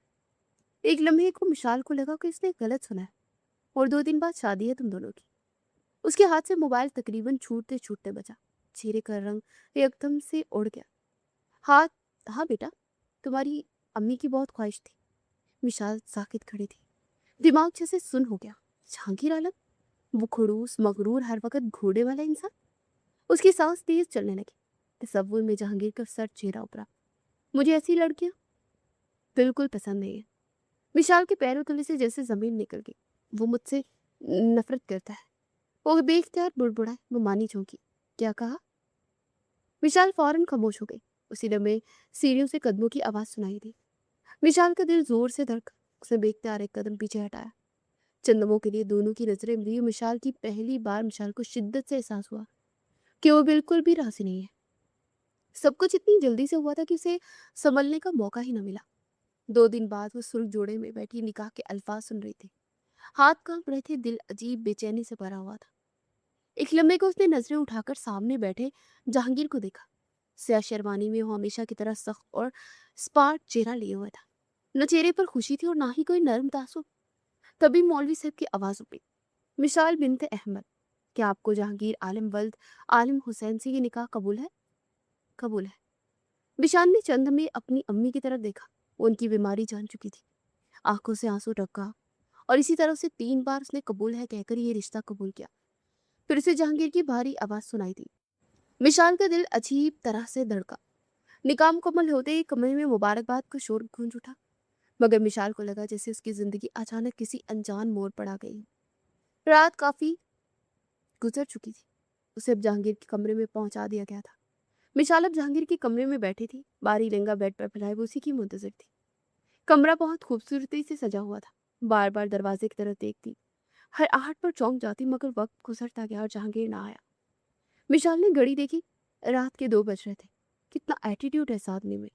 एक लम्हे को विशाल को लगा कि इसने गलत सुना है और 2 दिन बाद शादी है तुम दोनों की। उसके हाथ से मोबाइल तकरीबन छूटते छूटते बचा। चेहरे का रंग एकदम से उड़ गया। हाँ, हाँ बेटा, तुम्हारी अम्मी की बहुत ख्वाहिश थी। विशाल साकित खड़ी थी। दिमाग जैसे सुन हो गया। जहांगीर आलम, वो खड़ूस मगरूर हर वक्त घोड़े वाला इंसान। उसकी सांस तेज चलने लगी। तसव्वुर में जहांगीर का सर चेहरा उभरा। मुझे ऐसी लड़कियां बिल्कुल पसंद नहीं है। विशाल के पैरों तले से जैसे जमीन निकल गई। वो मुझसे नफरत करता है। वो बेख्तियार बुड़बुड़ाए। वो मानी चौंकी। क्या कहा? विशाल फौरन खामोश हो गई। उसी लम्हे सीढ़ियों से कदमों की आवाज सुनाई दी। विशाल का दिल जोर से धड़का। उसने बेख्तियार एक कदम पीछे हटाया। चंदमों के लिए दोनों की नजरें मिली। विशाल की पहली बार विशाल को शिद्दत से एहसास हुआ कि वो बिल्कुल भी राजी नहीं है। सब कुछ इतनी जल्दी से हुआ था कि उसे संभलने का मौका ही न मिला। 2 दिन बाद वो सुर्ख जोड़े में बैठी निकाह के अल्फाज सुन रही थी। हाथ कांप रहे थे, दिल अजीब बेचैनी से भरा हुआ था। एक लम्हे को उसने नजरें उठाकर सामने बैठे जहांगीर को देखा। स्याह शेरवानी में वो हमेशा की तरह सख्त और स्पार्ट चेहरा लिए हुआ था। न चेहरे पर खुशी थी और ना ही कोई नरम तासुब। तभी मौलवी साहब की आवाज उठी। मिसाल बिनते अहमद, क्या आपको जहांगीर आलम वल्द आलिम हुसैन से ये निकाह कबूल है? कबूल है। विशाल ने चंद में अपनी अम्मी की तरफ देखा। वो उनकी बीमारी जान चुकी थी। आंखों से आंसू टपका और इसी तरह से 3 बार उसने कबूल है कहकर ये रिश्ता कबूल किया। फिर उसे जहांगीर की भारी आवाज सुनाई दी। विशाल का दिल अजीब तरह से धड़का। निकाह मुकम्मल होते ही कमरे में मुबारकबाद का शोर गूंज उठा। मगर विशाल को लगा जैसे उसकी जिंदगी अचानक किसी अनजान मोड़ पर आ गई। रात काफी गुजर चुकी थी। उसे अब जहांगीर के कमरे में पहुंचा दिया गया था। विशाल अब जहांगीर के कमरे में बैठी थी। बारी लहंगा बेड पर फैलाए वो उसी की मुंतजिर थी। कमरा बहुत खूबसूरती से सजा हुआ था। बार बार दरवाजे की तरफ देखती, हर आहट पर चौंक जाती, मगर वक्त गुजरता गया और जहांगीर ना आया। विशाल ने घड़ी देखी। रात के 2 बज रहे थे। कितना एटीट्यूड है इस आदमी में।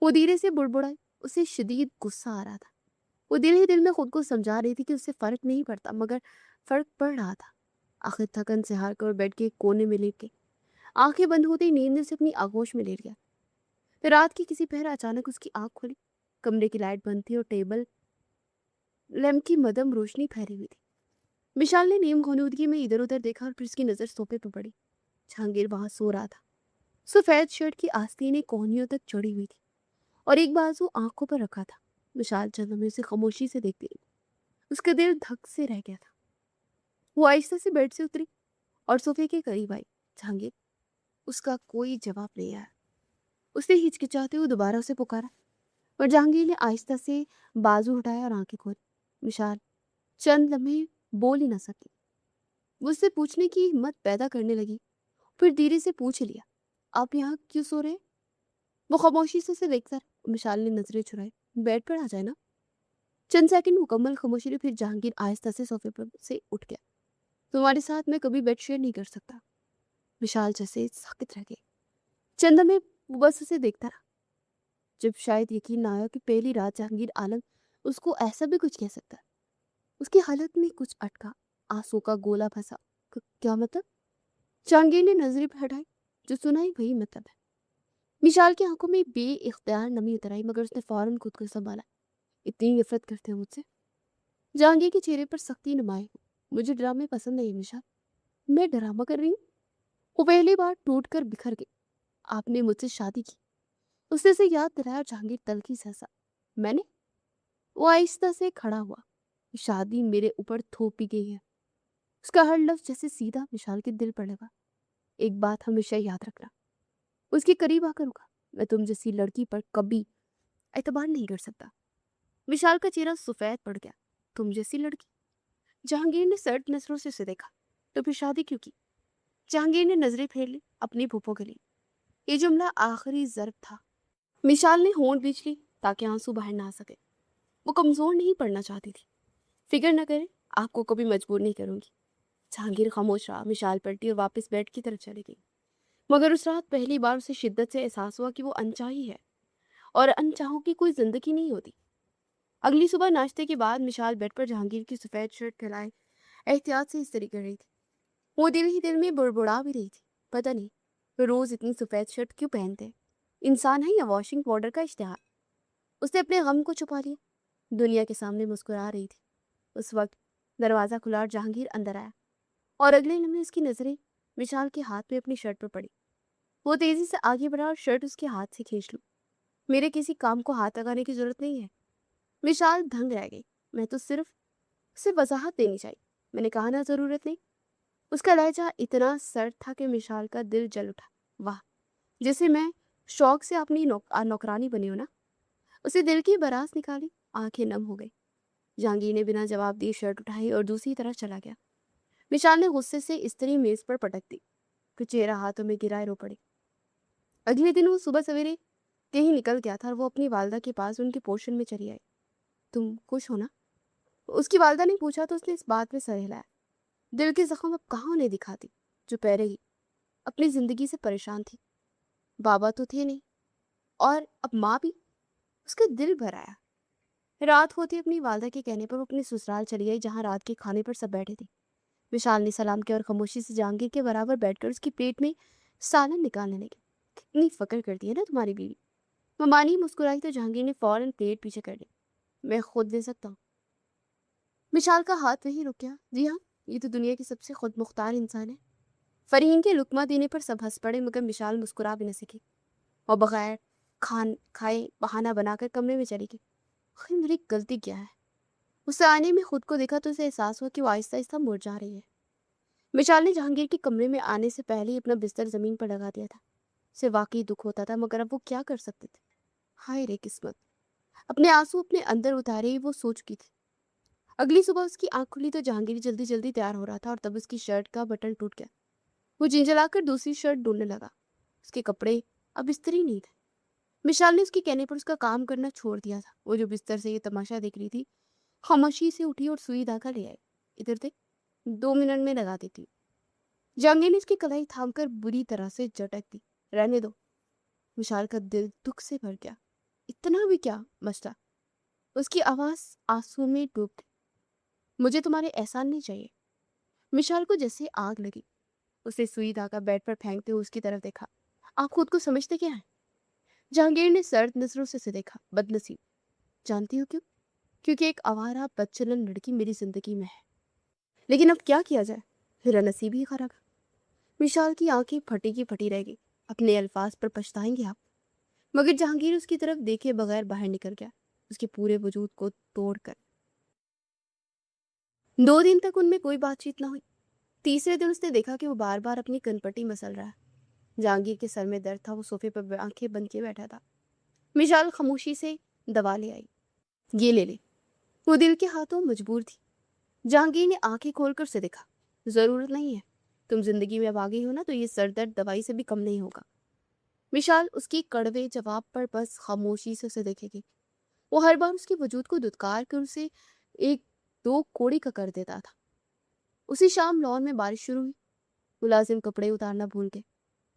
वो धीरे से बुड़बुड़ाई। उसे शदीद गुस्सा आ रहा था। वो दिल ही दिल में खुद को समझा रही थी कि उससे फर्क नहीं पड़ता, मगर फर्क पड़ रहा था। आखिर थकन से हार कर बेड के कोने में लेट गई। आंखें बंद होते ही नींद से अपनी आगोश में लेट गया। फिर रात की किसी पहर अचानक उसकी आंख खुली। कमरे की लाइट बंद थी और टेबल लैंप की मदम रोशनी फैली हुई थी। विशाल ने नीम घोंलूदगी में इधर उधर देखा और फिर उसकी नजर सोफे पर पड़ी। जहांगीर वहां सो रहा था। सफेद शर्ट की आस्तीनें कोहनियों तक चढ़ी हुई थी और एक बाजू आंखों पर रखा था। विशाल चंद में उसे खामोशी से देखती रही। उसका दिल धक से रह गया था। वो आहिस्ता से बेड से उतरी और सोफे के करीब आई। जहांगीर। उसका कोई जवाब नहीं आया। उसने हिचकिचाते हुए दोबारा उसे पुकारा, पर जहांगीर ने आहिस्ता से बाजू उठाया और आंखें खोली। विशाल चंद लम्हे बोल ही ना सकी। वो उससे पूछने की हिम्मत पैदा करने लगी। फिर धीरे से पूछ लिया, आप यहाँ क्यों सो रहे हैं? वो खामोशी से उसे देखता रहा। विशाल ने नजरें चुराई। बेड पर आ जाए ना। चंद सेकंड मुकम्मल खामोशी रही। फिर जहांगीर आहिस्ता से सोफे पर से उठ गया। तुम्हारे साथ मैं कभी बेड शेयर नहीं कर सकता। विशाल जैसे साकित रह गए। चंद में वो बस उसे देखता रहा। जब शायद यकीन ना आया कि पहली रात जहांगीर आलम उसको ऐसा भी कुछ कह सकता है। उसकी हालत में कुछ अटका। आंसू का गोला फंसा। क्या मतलब? जहांगीर ने नजरें हटाई। जो सुना ही वही मतलब है। विशाल की आंखों में बे इख्तियार नमी उतर आई, मगर उसने फौरन खुद को संभाला। इतनी नफरत करते हो मुझसे? जहांगीर के चेहरे पर सख्ती नुमाई हो। मुझे ड्रामे पसंद नहीं विशाल। मैं ड्रामा कर रही हूँ? वो पहली बार टूट कर बिखर गई। आपने मुझसे शादी की। उसने से याद दिलाया और जहांगीर तल्खी से हंसा। मैंने? वो आहिस्ता से खड़ा हुआ। शादी मेरे ऊपर थोपी गई है। उसका हर लफ्ज जैसे सीधा विशाल के दिल पर लगा। एक बात हमेशा याद रखना। उसके करीब आकर रुका। मैं तुम जैसी लड़की पर कभी एतबार नहीं कर सकता। विशाल का चेहरा सफेद पड़ गया। तुम जैसी लड़की? जहांगीर ने सर्द नजरों से उसे देखा। तो फिर शादी क्यों की? जहांगीर ने नजरें फेर ली अपनी फूफो के लिए। ये जुमला आखिरी जर्ब था। विशाल ने होंठ बीच ली ताकि आंसू बाहर ना आ सके। वो कमजोर नहीं पड़ना चाहती थी। फिक्र न करें, आपको कभी मजबूर नहीं करूंगी। जहांगीर खामोश रहा। विशाल पलटी और वापस बेड की तरफ चली गई। मगर उस रात पहली बार उसे शिद्दत से एहसास हुआ कि वो अनचाही है और अनचाहों की कोई जिंदगी नहीं होती। अगली सुबह नाश्ते के बाद विशाल बेड पर जहांगीर की सफेद शर्ट फैलाए एहतियात से इस्त्री कर रही थी। वो दिल ही दिल में बुड़बुड़ा भी रही थी। पता नहीं वो रोज इतनी सफेद शर्ट क्यों पहनते हैं। इंसान है या वॉशिंग पाउडर का इश्तिहार। उसने अपने गम को छुपा लिया। दुनिया के सामने मुस्कुरा रही थी। उस वक्त दरवाजा खुला और जहांगीर अंदर आया और अगले लम्हे उसकी नजरें विशाल के हाथ में अपनी शर्ट पर पड़ी। वो तेजी से आगे बढ़ा और शर्ट उसके हाथ से खींच लूं। मेरे किसी काम को हाथ लगाने की जरूरत नहीं है। विशाल दंग रह गई। मैं तो सिर्फ उसे वजाहत देनी चाहिए। मैंने कहा ना जरूरत नहीं। उसका लहजा इतना सर्द था कि विशाल का दिल जल उठा। वाह, जैसे मैं शौक से अपनी नौकरानी बनी हूं ना। उसे दिल की बरास निकाली, आंखें नम हो गई। जहांगीर ने बिना जवाब दिए शर्ट उठाई और दूसरी तरफ चला गया। विशाल ने गुस्से से इस्त्री मेज पर पटक दी, फिर चेहरा हाथों में गिराए रो पड़ी। अगले दिन वो सुबह सवेरे कहीं निकल गया था और वो अपनी वालदा के पास उनके पोर्शन में चली आई। तुम खुश हो ना? उसकी वालदा ने पूछा तो उसने इस बात में सर हिलाया। दिल के जख्म अब कहाँ उन्हें दिखाती, जो पहले अपनी जिंदगी से परेशान थी। बाबा तो थे नहीं, और अब माँ भी। उसका दिल भर आया। रात होती अपनी वालदा के कहने पर वो अपने ससुराल चली गई, जहाँ रात के खाने पर सब बैठे थे। विशाल ने सलाम किया और खामोशी से जहांगीर के बराबर बैठकर उसकी पेट में सालन निकालने लगे। कितनी फक्र करती है ना तुम्हारी बीवी। ममानी मुस्कुराई तो जहांगीर ने फौरन प्लेट पीछे कर ली। मैं खुद दे सकता हूँ। विशाल का हाथ वहीं रुक गया। जी हाँ, ये तो दुनिया की सबसे खुद मुख्तार इंसान है। फरहीन के लुकमा देने पर सब हंस पड़े, मगर विशाल मुस्कुरा भी न सकी और बगैर खान खाए बहाना बनाकर कमरे में चली गई। आखिर मेरी गलती क्या है? उसे आने में खुद को देखा तो उसे एहसास हुआ कि वो आहिस्ता आहिस्ता मुरझा रही है। विशाल ने जहांगीर के कमरे में आने से पहले ही अपना बिस्तर जमीन पर लगा दिया था। उसे वाकई दुख होता था, मगर अब वो क्या कर सकते थे। हाय रे किस्मत। अपने आंसू अपने अंदर उतारे ही वो सो चुकी थी। अगली सुबह उसकी आंख खुली तो जहांगीर जल्दी जल्दी तैयार हो रहा था, और तब उसकी शर्ट का बटन टूट गया। वो झिंझलाकर दूसरी शर्ट ढूंढने लगा। उसके कपड़े अब इस्त्री नहीं थे। विशाल ने उसके कहने पर उसका काम करना छोड़ दिया था। वो जो बिस्तर से ये तमाशा देख रही थी, खामोशी से उठी और सुई धागा ले आई। इधर देख, 2 मिनट में लगा देती हूँ। जहांगीर ने उसकी कलाई थामकर बुरी तरह से झटक दी। रहने दो। विशाल का दिल दुख से भर गया। इतना भी क्या मसला? उसकी आवाज आंसू में डूब गई। मुझे तुम्हारे एहसान नहीं चाहिए। विशाल को जैसे आग लगी। उसे सुई धागा बेड पर फेंकते हुए उसकी तरफ देखा। आप खुद को समझते क्या है? जहांगीर ने सर्द नजरों से उसे देखा। बदनसीब। जानती हो क्यों? क्योंकि एक आवारा बदचलन लड़की मेरी जिंदगी में है। लेकिन अब क्या किया जाए, मेरा नसीब ही खराब है। विशाल की आंखें फटी की फटी रह गई। अपने अल्फाज पर पछताएंगे आप। मगर जहांगीर उसकी तरफ देखे बगैर बाहर निकल गया, उसके पूरे वजूद को तोड़कर। 2 दिन तक उनमें कोई बातचीत न हुई। तीसरे दिन उसने देखा कि वो बार बार अपनी कनपटी मसल रहा है। जहांगीर के सर में दर्द था। वो सोफे पर आंखें बंद किए बैठा था। विशाल खामोशी से दवा ले आई। ये ले ले। वो दिल के हाथों मजबूर थी। जहांगीर ने आंखें खोलकर उसे देखा। जरूरत नहीं है, तुम जिंदगी में अब आ गई हो ना, तो ये सर दर्द दवाई से भी कम नहीं होगा। विशाल उसकी कड़वे जवाब पर बस खामोशी से उसे देखेगी। वो हर बार उसके वजूद को दुत्कार कर उसे एक दो कोड़ी का कर देता था। उसी शाम लॉन में बारिश शुरू हुई। मुलाजिम कपड़े उतारना भूल गए।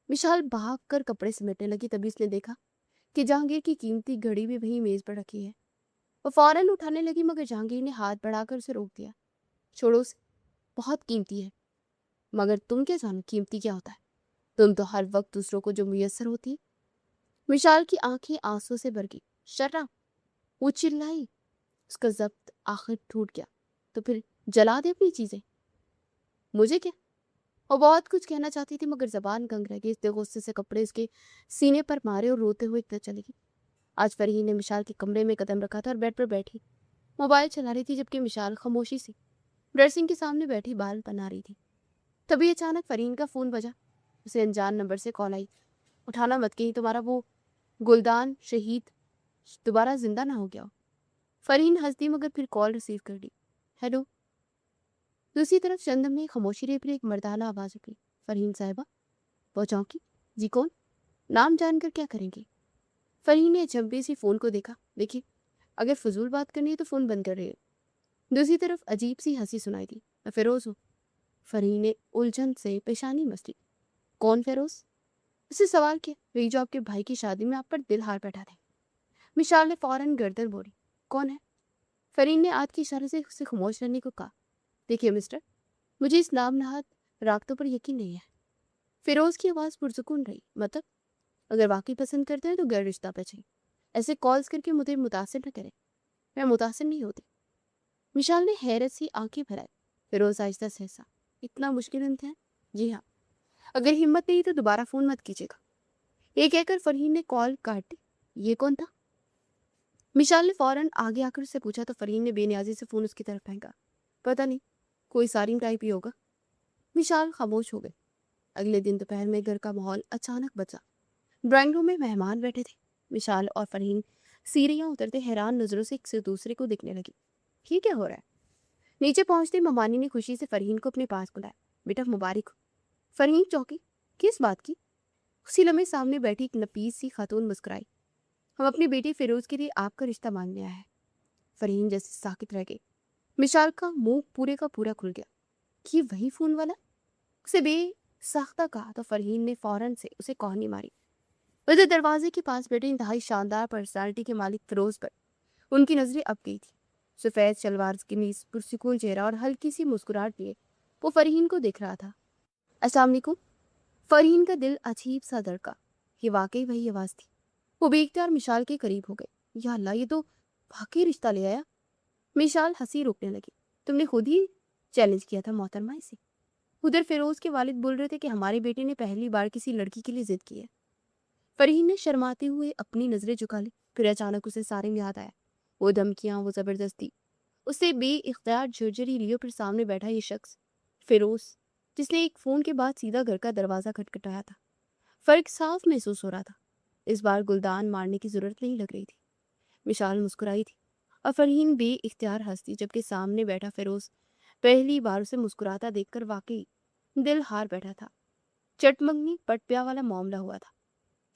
विशाल भाग कर कपड़े समेटने लगी, तभी उसने देखा कि जहांगीर की कीमती घड़ी भी वहीं मेज पर रखी है। वो फौरन उठाने लगी, मगर जहांगीर ने हाथ बढ़ाकर उसे रोक दिया। छोड़ो उसे, बहुत कीमती है। मगर तुम क्या जानो कीमती क्या होता है? तुम तो हर वक्त दूसरों को जो मुयस्सर होती। विशाल की आंखें आंसू से भर गई। शर्रा! वो चिल्लाई। उसका जब्त आखिर टूट गया। तो फिर जला दे अपनी चीजें। मुझे क्या? वो बहुत कुछ कहना चाहती थी, मगर जबान गंग रह गई। इसलिए गुस्से से कपड़े उसके सीने पर मारे और रोते हुए इधर चली गई। आज फरहीन ने विशाल के कमरे में कदम रखा था और बेड पर बैठी मोबाइल चला रही थी, जबकि विशाल खामोशी से ड्रेसिंग के सामने बैठी बाल बना रही थी। तभी अचानक फरहीन का फोन बजा। उसे अनजान नंबर से कॉल आई। उठाना मत, कहीं तुम्हारा वो गुलदान शहीद दोबारा जिंदा ना हो गया हो। फरहीन हंस दी, मगर फिर कॉल रिसीव कर ली। हेलो। दूसरी तरफ चंदम में खामोशी रही, फिर एक मर्दाना आवाज उठी। फरहीन साहिबा। वो चौंकी। जी कौन? नाम जानकर क्या करेंगे? फरहीन ने अचंभे से फोन को देखा। देखिए, अगर फजूल बात करनी है तो फोन बंद कर रही है। दूसरी तरफ अजीब सी हंसी सुनाई दी। मैं फिरोज हूँ। फरहीन ने उलझन से पेशानी मसली। कौन फिरोज? उससे सवाल किया। वही जो आपके भाई की शादी में आप पर दिल हार बैठा थे। विशाल ने फौरन गर्दन मोड़ी। कौन है? फरहीन ने हाथ की इशारे से उसे खामोश रहने को कहा। देखिए मिस्टर, मुझे इस नाम नहाद रागतों पर यकीन नहीं है। फिरोज की आवाज पुरसुकून रही। मतलब अगर वाकई पसंद करते हैं तो गैर रिश्ता पे चाहिए। ऐसे कॉल्स करके मुझे मुतासिर न करें। मैं मुतासिर नहीं होती। विशाल ने हैरत सी आंखें भराई। फिरोज आहिस्ता से हंसा। इतना मुश्किल इम्तिहान? जी हाँ। अगर हिम्मत नहीं तो दोबारा फोन मत कीजिएगा। ये कहकर फरहीन ने कॉल काट दी। ये कौन था? विशाल ने फौरन आगे आकर उससे पूछा, तो फरहीन ने बेनियाजी से फोन उसकी तरफ फेंका। पता नहीं, कोई सारिम टाइप ही होगा। विशाल खामोश हो गए। अगले दिन दोपहर में घर का माहौल अचानक बदला। ड्राइंग रूम में मेहमान बैठे थे। विशाल और फरहीन सीढ़ियां उतरते हैरान नजरों से एक से दूसरे को देखने लगी। ये क्या हो रहा है? नीचे पहुंचते ममानी ने खुशी से फरहीन को अपने पास बुलाया। बेटा मुबारक हो। फरहीन चौंकी। किस बात की? उसी लम्हे सामने बैठी एक नफीस सी खातून मुस्कुराई। हम अपनी बेटी फिरोज के लिए आपका रिश्ता मांगने आया है। फरहीन जैसे साकित रह गई। विशाल का मुंह पूरे का पूरा खुल गया। ये वही फोन वाला? उसे बेसाख्ता कहा तो फरहीन ने फौरन से उसे कौहनी मारी। उधर दरवाजे के पास बैठे इंतहाई शानदार पर्सनालिटी के मालिक फिरोज पर उनकी नजरें अब गई थी। सफेद शलवार कमीज, पुरसुकून चेहरा और हल्की सी मुस्कुराहट लिए वो फरहीन को देख रहा था। अस्सलाम वालेकुम। फरहीन का दिल अजीब सा धड़का। ये वाकई वही आवाज थी। वो बेख्तियार मिशाल के करीब हो गई। या अल्लाह, ये तो वाकई रिश्ता ले आया। मिशाल हंसी रोकने लगी। तुमने खुद ही चैलेंज किया था मोहतरमा इसे। उधर फिरोज के वालिद बोल रहे थे कि हमारे बेटे ने पहली बार किसी लड़की के लिए जिद की है। फरहीन ने शर्माते हुए अपनी नजरें झुका ली। फिर अचानक उसे सारिम याद आया। वो धमकियां, वो जबरदस्ती, उससे बेइख्तियार झुरझुरी लियो फिर सामने बैठा ये शख्स फिरोज, जिसने एक फोन के बाद सीधा घर का दरवाजा खटखटाया था। फर्क साफ महसूस हो रहा था। इस बार गुलदान मारने की जरूरत नहीं लग रही थी। मिशाल मुस्कुराई थी और फरहीन बेइख्तियार हंसती, जबकि सामने बैठा फिरोज पहली बार उसे मुस्कुराता देखकर वाकई दिल हार बैठा था। चटमंगनी पटप्या वाला मामला हुआ था।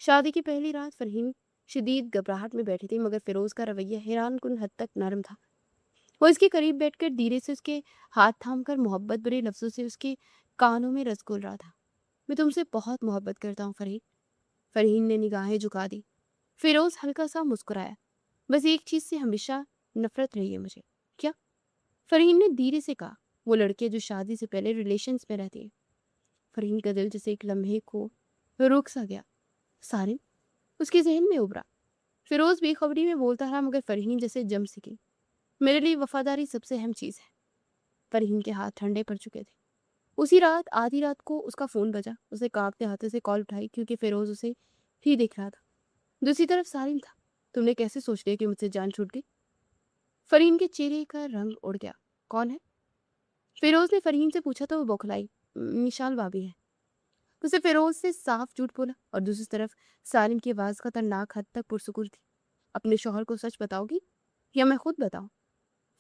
शादी की पहली रात फरहीन शदीद घबराहट में बैठी थी, मगर फिरोज का रवैया हैरान कुन हद तक नरम था। वो इसके करीब बैठकर धीरे से उसके हाथ थामकर मोहब्बत भरे लफ्जों से उसके कानों में रस घोल रहा था। मैं तुमसे बहुत मोहब्बत करता हूँ फरहीन। फरहीन ने निगाहें झुका दी। फिरोज हल्का सा मुस्कुराया। बस एक चीज से हमेशा नफरत रही है मुझे। क्या? फरहीन ने धीरे से कहा। वो लड़के जो शादी से पहले रिलेशंस में रहती है। फरहीन का दिल जैसे एक लम्हे को रुक सा गया। सारिम उसके जहन में उभरा। फिरोज बेखबरी में बोलता रहा, मगर फरहीन जैसे जम सकी। मेरे लिए वफादारी सबसे अहम चीज है। फरहीन के हाथ ठंडे पड़ चुके थे। उसी रात आधी रात को उसका फोन बजा। उसे कांपते हाथों से कॉल उठाई, क्योंकि फिरोज उसे ही देख रहा था। दूसरी तरफ सारिम था। तुमने कैसे सोच लिया कि मुझसे जान छूट गई? फरहीन के चेहरे का रंग उड़ गया। कौन है? फिरोज ने फरहीन से पूछा तो वो बौखलाई। मिशाल भाभी है। उसे फिरोज से साफ झूठ बोला। और दूसरी तरफ सारिम की आवाज खतरनाक हद तक पुरसुकुर थी। अपने शौहर को सच बताओगी या मैं खुद बताऊं?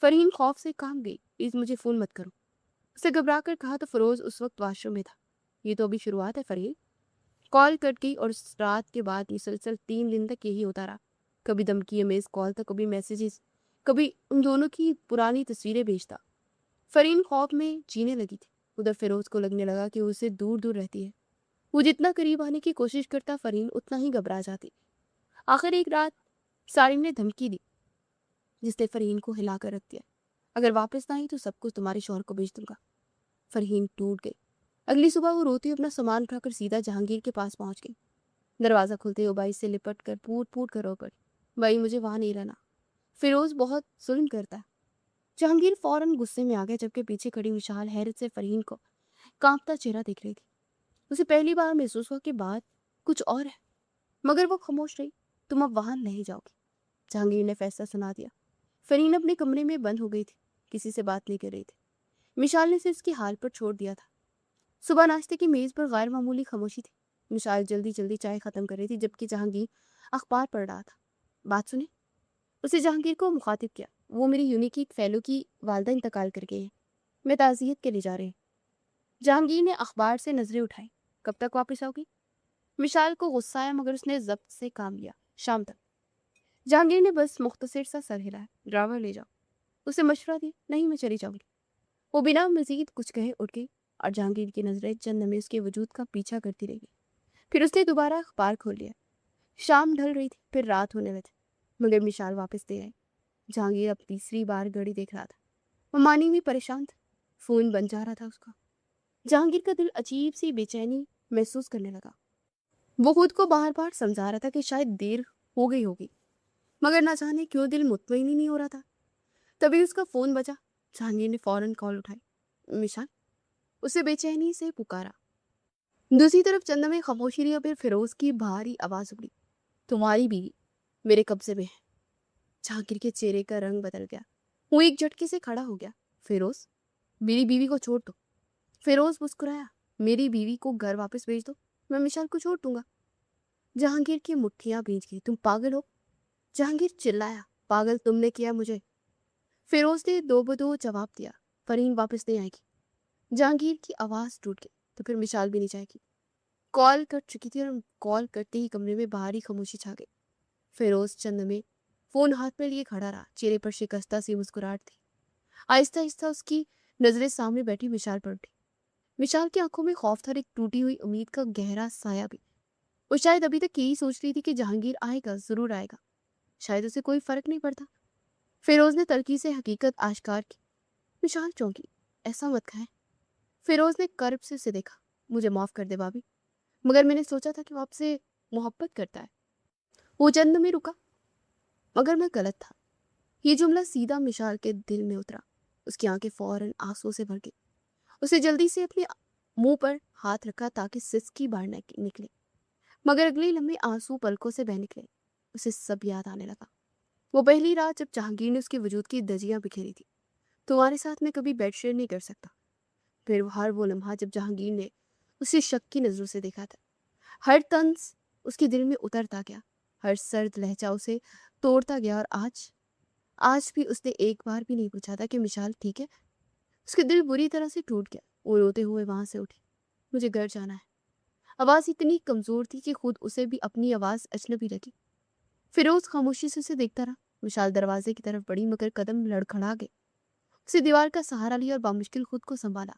फरहीन खौफ से कांप गई। प्लीज मुझे फोन मत करो, उसे घबरा कर कहा तो फिरोज उस वक्त वाशरूम में था। ये तो अभी शुरुआत है फरहीन। कॉल कट गई और उस रात के बाद मुसलसल 3 दिन तक यही होता रहा। कभी धमकी मिस कॉल, तो कभी मैसेजेस, कभी उन दोनों की पुरानी तस्वीरें भेजता। फरहीन खौफ में जीने लगी थी। उधर फिरोज को लगने लगा कि वो उससे दूर दूर रहती है। वो जितना करीब आने की कोशिश करता, फरहीन उतना ही घबरा जाती। आखिर एक रात सारिम ने धमकी दी, जिसने फरहीन को हिलाकर रख दिया। अगर वापस ना आई तो सब कुछ तुम्हारे शौहर को भेज दूंगा। फरहीन टूट गई। अगली सुबह वो रोती अपना सामान उठाकर सीधा जहांगीर के पास पहुंच गई। दरवाजा खुलते ही बाई से लिपट कर पूट पूट कर रो पड़ी। भाई मुझे वहां नहीं रहना, फिरोज बहुत जुल्म करता है। जहांगीर फौरन गुस्से में आ गया, जबकि पीछे खड़ी विशाल हैरत से फरहीन को कांपता चेहरा देख रही थी। उसे पहली बार महसूस हुआ कि बात कुछ और है, मगर वो खामोश रही। तुम अब वहां नहीं जाओगी, जहांगीर ने फैसला सुना दिया। फरहीन अपने कमरे में बंद हो गई थी। किसी से बात नहीं कर रही थी। मिशाल ने उसे इसके हाल पर छोड़ दिया था। सुबह नाश्ते की मेज पर गैर मामूली खामोशी थी। मिशाल जल्दी जल्दी चाय खत्म कर रही थी, जबकि जहांगीर अखबार पढ़ रहा था। बात सुने, उसे जहांगीर को मुखातिब किया। वो मेरी यूनिक की एक फेलो की वालदा इंतकाल कर गई है। मैं ताज़ियत के लिए जा रही हूँ। जहांगीर ने अखबार से नजरें उठाई। कब तक वापस आओगी? मिशाल को गुस्सा आया, मगर उसने जब्त से काम लिया। शाम तक। जहांगीर ने बस मुख्तसर सा सर हिलाया। ड्राइवर ले जाओ, उसे मशवरा दिया। नहीं, मैं चली जाऊंगी। वो बिना मजीद कुछ कहे उठ गई और जहांगीर की नजरें चंद लम्हे उसके वजूद का पीछा करती रही। फिर उसने दोबारा अखबार खोल लिया। शाम ढल रही थी, फिर रात होने लगी, मगर मिशाल वापस दे आई। जहांगीर अब तीसरी बार घड़ी देख रहा था। वो मानी भी परेशान था। फोन बन जा रहा था उसका। जहांगीर का दिल अजीब सी बेचैनी महसूस करने लगा। वो खुद को बार बार समझा रहा था कि शायद देर हो गई होगी, मगर ना जाने क्यों दिल मुतमईन ही नहीं हो रहा था। तभी उसका फोन बजा। जहांगीर ने फौरन कॉल उठाई। मिशाल, उसे बेचैनी से पुकारा। दूसरी तरफ चंदा में खामोशी रही और फिर फिरोज की भारी आवाज उड़ी। तुम्हारी बीवी मेरे कब्जे में है। जहांगीर के चेहरे का रंग बदल गया। वो एक झटके से खड़ा हो गया। फिरोज, मेरी बीवी को छोड़ दो। फिरोज मुस्कुराया। मेरी बीवी को घर वापस भेज दो, मैं मिशाल को छोड़ दूंगा। जहांगीर की मुट्ठियां भींच गई। तुम पागल हो? जहांगीर चिल्लाया। पागल तुमने किया मुझे। फिरोज ने दो बदो जवाब दिया। फरहीन वापस नहीं आएगी। जहांगीर की आवाज टूट गई। तो फिर मिसाल भी नहीं जाएगी। कॉल कट चुकी थी और कॉल करते ही कमरे में बाहरी खामोशी छा गई। फिरोज चंद में फोन हाथ में लिए खड़ा रहा। चेहरे पर शिकस्ता सी मुस्कुराहट थी। आहिस्ता आहिस्ता उसकी नजरें सामने बैठी विशाल पर उठी। विशाल की आंखों में खौफ था और एक टूटी हुई उम्मीद का गहरा साया भी। वो शायद अभी तक यही सोच रही थी कि जहांगीर आएगा, जरूर आएगा। शायद उसे कोई फर्क नहीं पड़ता। फिरोज ने तलखी से हकीकत आश्कार की। विशाल चौंकी। ऐसा मत कहें। फिरोज ने कर्ब से उसे देखा। मुझे माफ कर दे भाभी, मगर मैंने सोचा था कि वो आपसे मोहब्बत करता है। वो चंद में रुका, मगर मैं गलत था। ये जुमला सीधा मिशाल के दिल में उतरा। उसकी आंखें फौरन आंसुओं से भर गई। उसे जल्दी से अपने मुंह पर हाथ रखा ताकि सिसकी बाहर न निकले, मगर अगले लम्हे आंसू पलकों से बह निकले। उसे सब याद आने लगा। वो पहली रात जब जहांगीर ने उसके वजूद की दजियां बिखेरी थी। तुम्हारे साथ मैं कभी बेड शेयर नहीं कर सकता। फिर हर वो लम्हा जब जहांगीर ने उसे शक की नजरों से देखा था। हर तंज उसके दिल में उतरता गया। हर सर्द लहजा उसे तोड़ता गया। और आज आज भी उसने एक बार भी नहीं पूछा था कि मिशाल ठीक है। उसके दिल बुरी तरह से टूट गया। वो रोते हुए वहां से उठी। मुझे घर जाना है। आवाज इतनी कमजोर थी कि खुद उसे भी अपनी आवाज अजनबी लगी। फिरोज खामोशी से उसे देखता रहा। विशाल दरवाजे की तरफ बढ़ी, मगर कदम लड़खड़ा गए। उसे दीवार का सहारा लिया और बामुश्किल खुद को संभाला।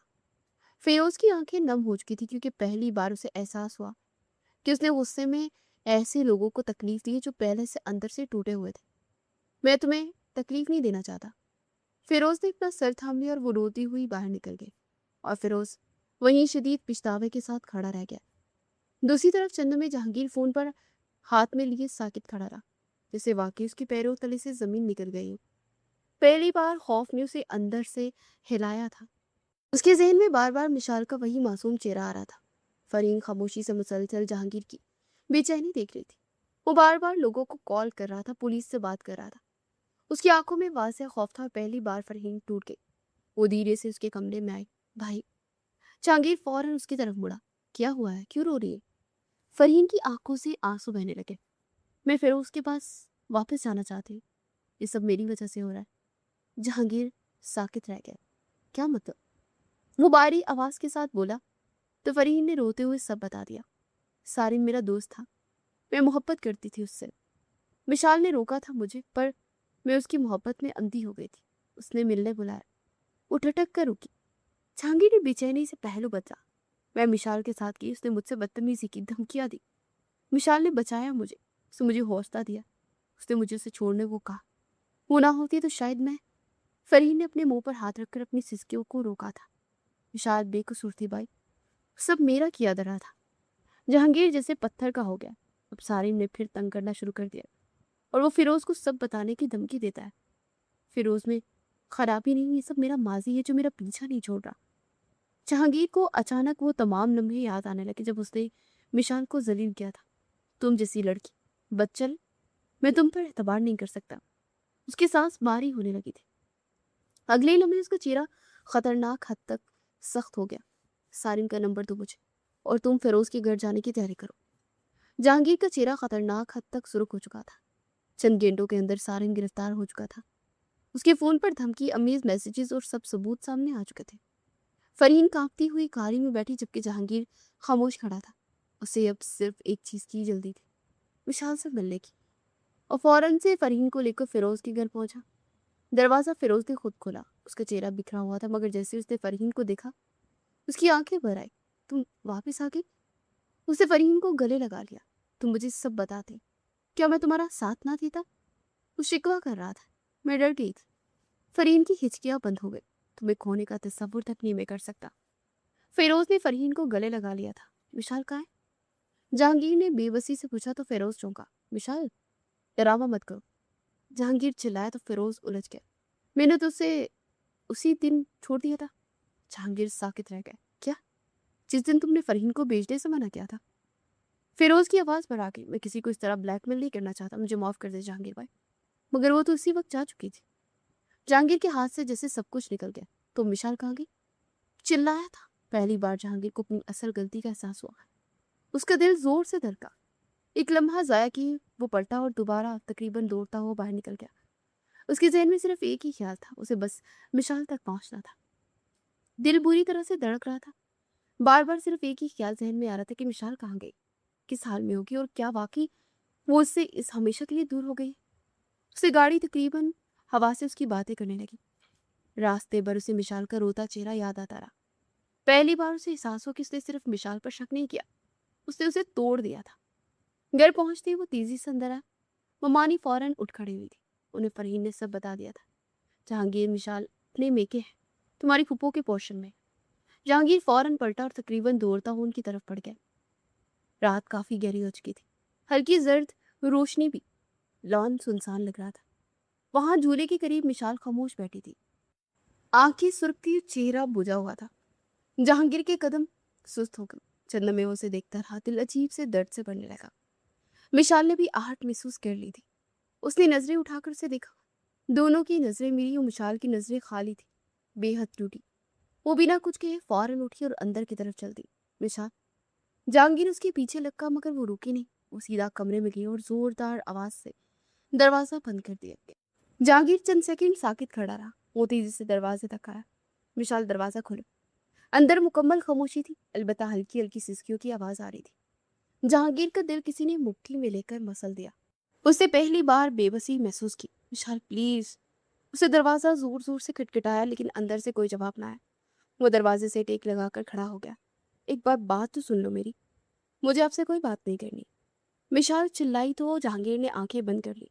फिरोज की आंखें नम हो चुकी थी, क्योंकि पहली बार उसे एहसास हुआ कि उसने गुस्से में ऐसे लोगों को तकलीफ दी है जो पहले से अंदर से टूटे हुए थे। मैं तुम्हें तकलीफ नहीं देना चाहता। फिरोज ने अपना सर थाम लिया और वो रोती हुई बाहर निकल गई। और फिरोज वहीं शदीद पछतावे के साथ खड़ा रह गया। दूसरी तरफ चंद में जहांगीर फोन पर हाथ में लिए साकित खड़ा रहा, जैसे वाकई उसके पैरों तले से जमीन निकल गई हो। पहली बार खौफ ने उसे अंदर से हिलाया था। उसके जहन में बार बार मिशाल का वही मासूम चेहरा आ रहा था। फरहीन खामोशी से मुसलसल जहांगीर की बेचैनी देख रही थी। वो बार बार लोगों को कॉल कर रहा था, पुलिस से बात कर रहा था। उसकी आंखों में वाज़ेह खौफ था। और पहली बार फरहीन टूट गई। वो धीरे से उसके कमरे में आई। भाई। जहांगीर फौरन उसकी तरफ मुड़ा। क्या हुआ है, क्यों रो रही है? फरहीन की आंखों से आंसू बहने लगे। मैं फिरोज के पास वापस जाना चाहती हूँ। ये सब मेरी वजह से हो रहा है। जहांगीर साकित रह गया। क्या मतलब? वो बारी आवाज के साथ बोला। तो फरहीन ने रोते हुए सब बता दिया। सारिन मेरा दोस्त था। मैं मोहब्बत करती थी उससे। विशाल ने रोका था मुझे, पर मैं उसकी मोहब्बत में अंधी हो गई थी। उसने मिलने बुलाया। वो ठटक कर रुकी। जहांगीर ने बेचैनी से पहलू बदला। मैं मिशाल के साथ गई। उसने मुझसे बदतमीजी की, धमकियां दी। मिशाल ने बचाया मुझे। उसने मुझे हौसला दिया। उसने मुझे उसे छोड़ने को कहा। वो ना होती तो शायद मैं। फरहीन ने अपने मुंह पर हाथ रखकर अपनी सिसकियों को रोका था। विशाल बेकसूर थी भाई। सब मेरा किया धरा था। जहांगीर जैसे पत्थर का हो गया। अब सारिन ने फिर तंग करना शुरू कर दिया, और वो फिरोज को सब बताने की धमकी देता है। फिरोज में खराबी नहीं, ये सब मेरा माजी है जो मेरा पीछा नहीं छोड़ रहा। जहांगीर को अचानक वो तमाम लम्हे याद आने लगे जब उसने मिशाल को जलील किया था। तुम जैसी लड़की, बच्चल, मैं तुम पर एतबार नहीं कर सकता। उसकी सांस भारी होने लगी थी। अगले ही लम्हे उसका चेहरा खतरनाक हद तक सख्त हो गया। सारिन का नंबर दो मुझे, और तुम फिरोज के घर जाने की तैयारी करो। जहांगीर का चेहरा खतरनाक हद तक सुर्ख हो चुका था। चंद घंटों के अंदर सारिन गिरफ्तार हो चुका था। उसके फोन पर धमकी, अमीज मैसेजेस और सब सबूत सामने आ चुके थे। फरहीन कांपती हुई गाड़ी में बैठी, जबकि जहांगीर खामोश खड़ा था। उसे अब सिर्फ एक चीज की जल्दी थी, विशाल से मिलने की। और फौरन से फरहीन को लेकर फिरोज के घर पहुंचा। दरवाजा फिरोज ने खुद खोला। उसका चेहरा बिखरा हुआ था, मगर जैसे उसने फरहीन को देखा, उसकी आंखें भर आई। तुम वापस आ गई? उसने फरहीन को गले लगा लिया। तुम मुझे सब बताते, क्या मैं तुम्हारा साथ ना देता? वो शिकवा कर रहा था। मैं डर गई थी। फरहीन की हिचकियां बंद हो गई। तुम्हें खोने का तस्वुर तक नहीं मैं कर सकता। फिरोज ने फरहीन को गले लगा लिया था। विशाल कहाँ है? जहांगीर ने बेबसी से पूछा तो फिरोज चौंका। विशाल, डरावा मत करो। जहांगीर चिल्लाया तो फिरोज उलझ गया। मैंने तो उसे उसी दिन छोड़ दिया था। जहांगीर साकित रह गए। क्या? जिस दिन तुमने फरहीन को बेचने से मना किया था? फिरोज की आवाज बढ़ा गई। मैं किसी को इस तरह ब्लैकमेल नहीं करना चाहता। मुझे माफ कर दे जहांगीर भाई। मगर वो तो उसी वक्त जा चुकी थी। जहांगीर के हाथ से जैसे सब कुछ निकल गया। तो मिशाल कहाँ गई? चिल्लाया था। पहली बार जहांगीर को अपनी असल गलती का एहसास हुआ। उसका दिल जोर से धड़का। एक लम्हा ज़ाया किए वो पलटा और दोबारा तकरीबन दौड़ता हुआ बाहर निकल गया। उसके ज़हन में सिर्फ एक ही ख्याल था, उसे बस मिशाल तक पहुंचना था। दिल बुरी तरह से धड़क रहा था। बार बार सिर्फ एक ही ख्याल ज़हन में आ रहा था कि मिशाल कहाँ गई, किस हाल में होगी और क्या वाकई वो उससे इस हमेशा के लिए दूर हो गई। उसे गाड़ी तकरीबन हवा से उसकी बातें करने लगी। रास्ते भर उसे मिशाल का रोता चेहरा याद आता रहा। पहली बार उसे एहसास हो कि उसने सिर्फ मिशाल पर शक नहीं किया, उसने उसे तोड़ दिया था। घर पहुंचते ही वो तेजी से अंदर आया। ममानी फौरन उठ खड़ी हुई थी। उन्हें फरहीन ने सब बता दिया था। जहांगीर, मिशाल अपने मेके हैं, तुम्हारी फूफो के पोर्शन में। जहांगीर फौरन पलटा और तकरीबन दौड़ता हुआ उनकी तरफ बढ़ गया। रात काफी गहरी हो चुकी थी। हल्की जर्द रोशनी भी। लॉन सुनसान लग रहा था। वहां झूले के करीब मिशाल खामोश बैठी थी, आंखें सुर्खी, चेहरा बुझा हुआ था। जहांगीर के कदम सुस्त हो गए। चंदमे उसे देखता रहा, दिल अजीब से दर्द से बढ़ने लगा। मिशाल ने भी आहट महसूस कर ली थी। उसने नजरें उठाकर उसे देखा। दोनों की नजरें मिली और मिशाल की नजरें खाली थी, बेहद टूटी। वो बिना कुछ कहे फौरन उठी और अंदर की तरफ चल दी। मिशाल। जहांगीर उसके पीछे लगा मगर वो रुकी नहीं। वो सीधा कमरे में गई और जोरदार आवाज से दरवाजा बंद कर दिया। जहांगीर चंद सेकंड साकित खड़ा रहा। वो तेजी से दरवाजे तक आया। विशाल, दरवाजा खोलो। अंदर मुकम्मल खामोशी थी, अलबत्ता हल्की हल्की सिसकियों की आवाज आ रही थी। जहांगीर का दिल किसी ने मुट्ठी में लेकर मसल दिया। उसने पहली बार बेबसी महसूस की। विशाल प्लीज। उसे दरवाजा जोर जोर से खटखटाया लेकिन अंदर से कोई जवाब ना आया। वो दरवाजे से टेक लगाकर खड़ा हो गया। एक बात तो सुन लो मेरी, मुझे आपसे कोई बात नहीं करनी। विशाल चिल्लाई तो जहांगीर ने आंखें बंद कर ली।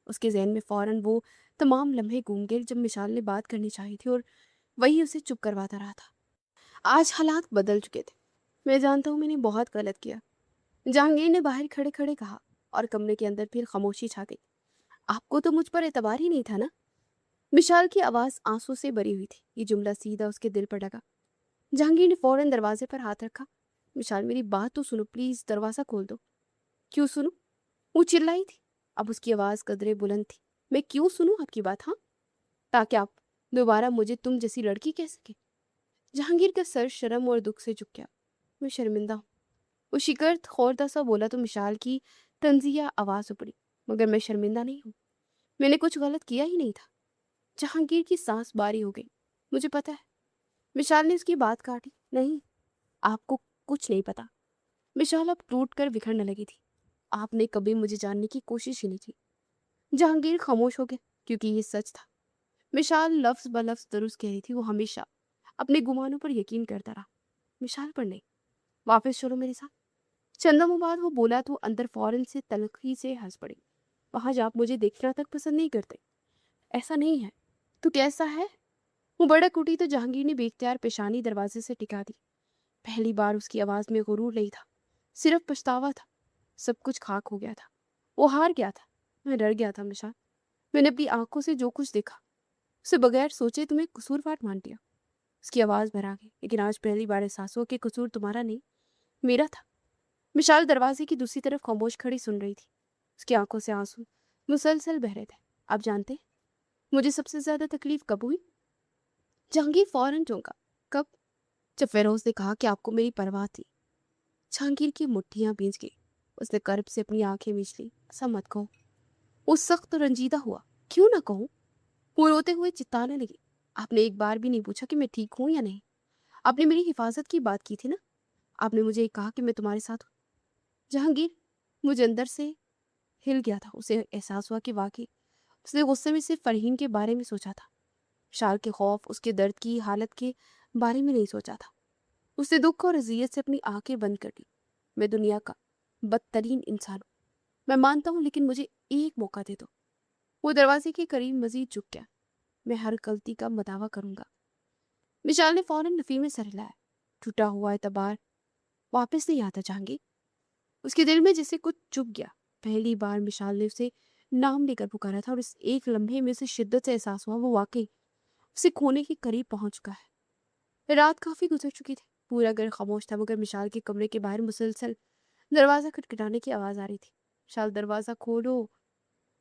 उसके जहन में फौरन वो तमाम लम्हे घूम गए जब मिशाल ने बात करनी चाहिए थी और वही उसे चुप करवाता रहा था। आज हालात बदल चुके थे। मैं जानता हूँ मैंने बहुत गलत किया, जहांगीर ने बाहर खड़े खड़े कहा और कमरे के अंदर फिर खामोशी छा गई। आपको तो मुझ पर एतबार ही नहीं था ना? विशाल की आवाज आंसू से भरी हुई थी। ये जुमला सीधा उसके दिल पर लगा। जहांगीर ने फौरन दरवाजे पर हाथ रखा। विशाल, मेरी बात तो सुनो प्लीज, दरवाजा खोल दो। क्यों सुनूं? वो चिल्लाई थी। अब उसकी आवाज कदरे बुलंद थी। मैं क्यों सुनूं आपकी बात? हाँ, ताकि आप दोबारा मुझे तुम जैसी लड़की कह सके। जहांगीर का सर शर्म और दुख से झुक गया। मैं शर्मिंदा हूँ। वो शिकरत खोरदा सा बोला तो मिशाल की तंजिया आवाज उपड़ी। मगर मैं शर्मिंदा नहीं हूँ, मैंने कुछ गलत किया ही नहीं था। जहांगीर की सांस बारी हो गई। मुझे पता है। विशाल ने उसकी बात काटी। नहीं, आपको कुछ नहीं पता। विशाल अब टूट कर बिखरने लगी थी। आपने कभी मुझे जानने की कोशिश ही नहीं की। जहांगीर खामोश हो गया क्योंकि ये सच था। मिशाल लफ्ज ब लफ्ज दुरुस्त कह रही थी। वो हमेशा अपने गुमानों पर यकीन करता रहा, मिशाल पर नहीं। वापस चलो मेरे साथ। चंदमों बाद वो बोला तो अंदर फौरन से तलखी से हंस पड़ी। वहां आप मुझे देखना तक पसंद नहीं करते? ऐसा नहीं है तो कैसा है? वो बड़क उठी तो जहांगीर ने बेख्तियार पेशानी दरवाजे से टिका दी। पहली बार उसकी आवाज में गुरूर नहीं था, सिर्फ पछतावा था। सब कुछ खाक हो गया था। वो हार गया था। मैं डर गया था मिशाल। मैंने अपनी आंखों से जो कुछ देखा उसे बगैर सोचे तुम्हें कसूरवार मान लिया। उसकी आवाज भरा गई। लेकिन आज पहली बार एहसास हुआ कि कसूर तुम्हारा नहीं, मेरा था। मिशाल दरवाजे की दूसरी तरफ खामोश खड़ी सुन रही थी। उसकी आंखों से आंसू मुसलसल बह रहे थे। आप जानते हैं मुझे सबसे ज्यादा तकलीफ कब हुई? जहांगीर फौरन चौंका। कब? जब फेरोज ने कहा कि आपको मेरी परवाह थी। जहांगीर की मुट्ठियां भींच गई। उसने कर्ब से अपनी आंखें मींच ली। ऐसा मत कहो। वो सख्त रंजीदा हुआ। क्यों ना कहूं? वो रोते हुए चिल्लाने लगी। आपने एक बार भी नहीं पूछा कि मैं ठीक हूं या नहीं। आपने मेरी हिफाजत की बात की थी ना। आपने मुझे एक कहा कि मैं तुम्हारे साथ हूं। जहांगीर, मुझे अंदर से हिल गया था। उसे एहसास हुआ कि वाकई उसने गुस्से में सिर्फ फरहीन के बारे में सोचा था। शाल के खौफ, उसके दर्द की हालत के बारे में नहीं सोचा था। उसने दुख और अजियत से अपनी आंखें बंद कर ली। मैं दुनिया का बदतरीन इंसान हूं, मैं मानता हूं, लेकिन मुझे एक मौका दे दो। वो दरवाजे के करीब मजीद झुक गया। मैं हर गलती का मदावा करूंगा। विशाल ने फौरन नफी में सर हिलाया। टूटा हुआ एतबार वापस नहीं आता जहांगीर। उसके दिल में जैसे कुछ चुप गया। पहली बार मिशाल ने उसे नाम लेकर पुकारा था और इस एक लम्हे में उसे शिद्दत से एहसास हुआ वो वाकई उसे खोने के करीब पहुंच चुका है। रात काफी गुजर चुकी थी। पूरा घर खामोश था मगर मिशाल के कमरे के बाहर मुसलसल दरवाजा खटखटाने की आवाज आ रही थी। विशाल, दरवाजा खोलो।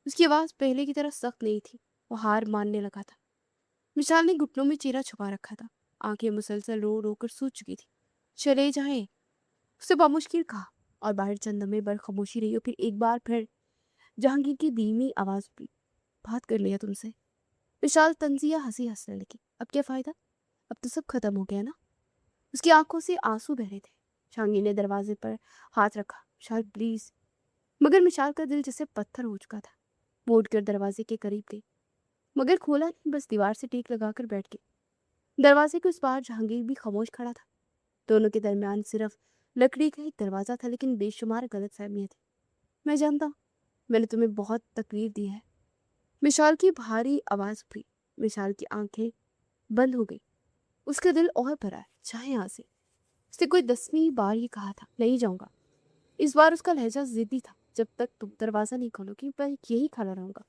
उसकी आवाज पहले की तरह सख्त नहीं थी। वो हार मानने लगा था। विशाल ने घुटनों में चेहरा छुपा रखा था। आंखें मुसलसल रो रो कर सूज चुकी थी। चले जाएं, उससे बामुश्किल कहा। और बाहर चंद लम्हे भर खामोशी रही और फिर एक बार फिर जहांगीर की धीमी आवाज उठी, बात कर लिया तुमसे। विशाल तंजिया हंसी हंसने लगी। अब क्या फायदा, अब तो सब खत्म हो गया ना। उसकी आंखों से आंसू बह रहे थे। जहांगीर ने दरवाजे पर हाथ रखा, विशाल प्लीज। मगर विशाल का दिल जैसे पत्थर हो चुका था। वो उठकर दरवाजे के करीब गई, मगर खोला नहीं, बस दीवार से टेक लगाकर बैठ गई। दरवाजे के उस पार जहांगीर भी खामोश खड़ा था। दोनों के दरमियान सिर्फ लकड़ी का एक दरवाजा था, लेकिन बेशुमार गलतफहमियां थी। मैं जानता हूं, मैंने तुम्हें बहुत तकलीफ दी है। विशाल की भारी आवाज उठी। विशाल की आंखें बंद हो गई। उसका दिल और भरा है, चाहे यहाँ से। उसने कोई 10वीं बार ये कहा था, नहीं जाऊंगा। इस बार उसका लहजा जिद्दी था, जब तक तुम दरवाजा नहीं खोलोगी मैं यही खड़ा रहूंगा।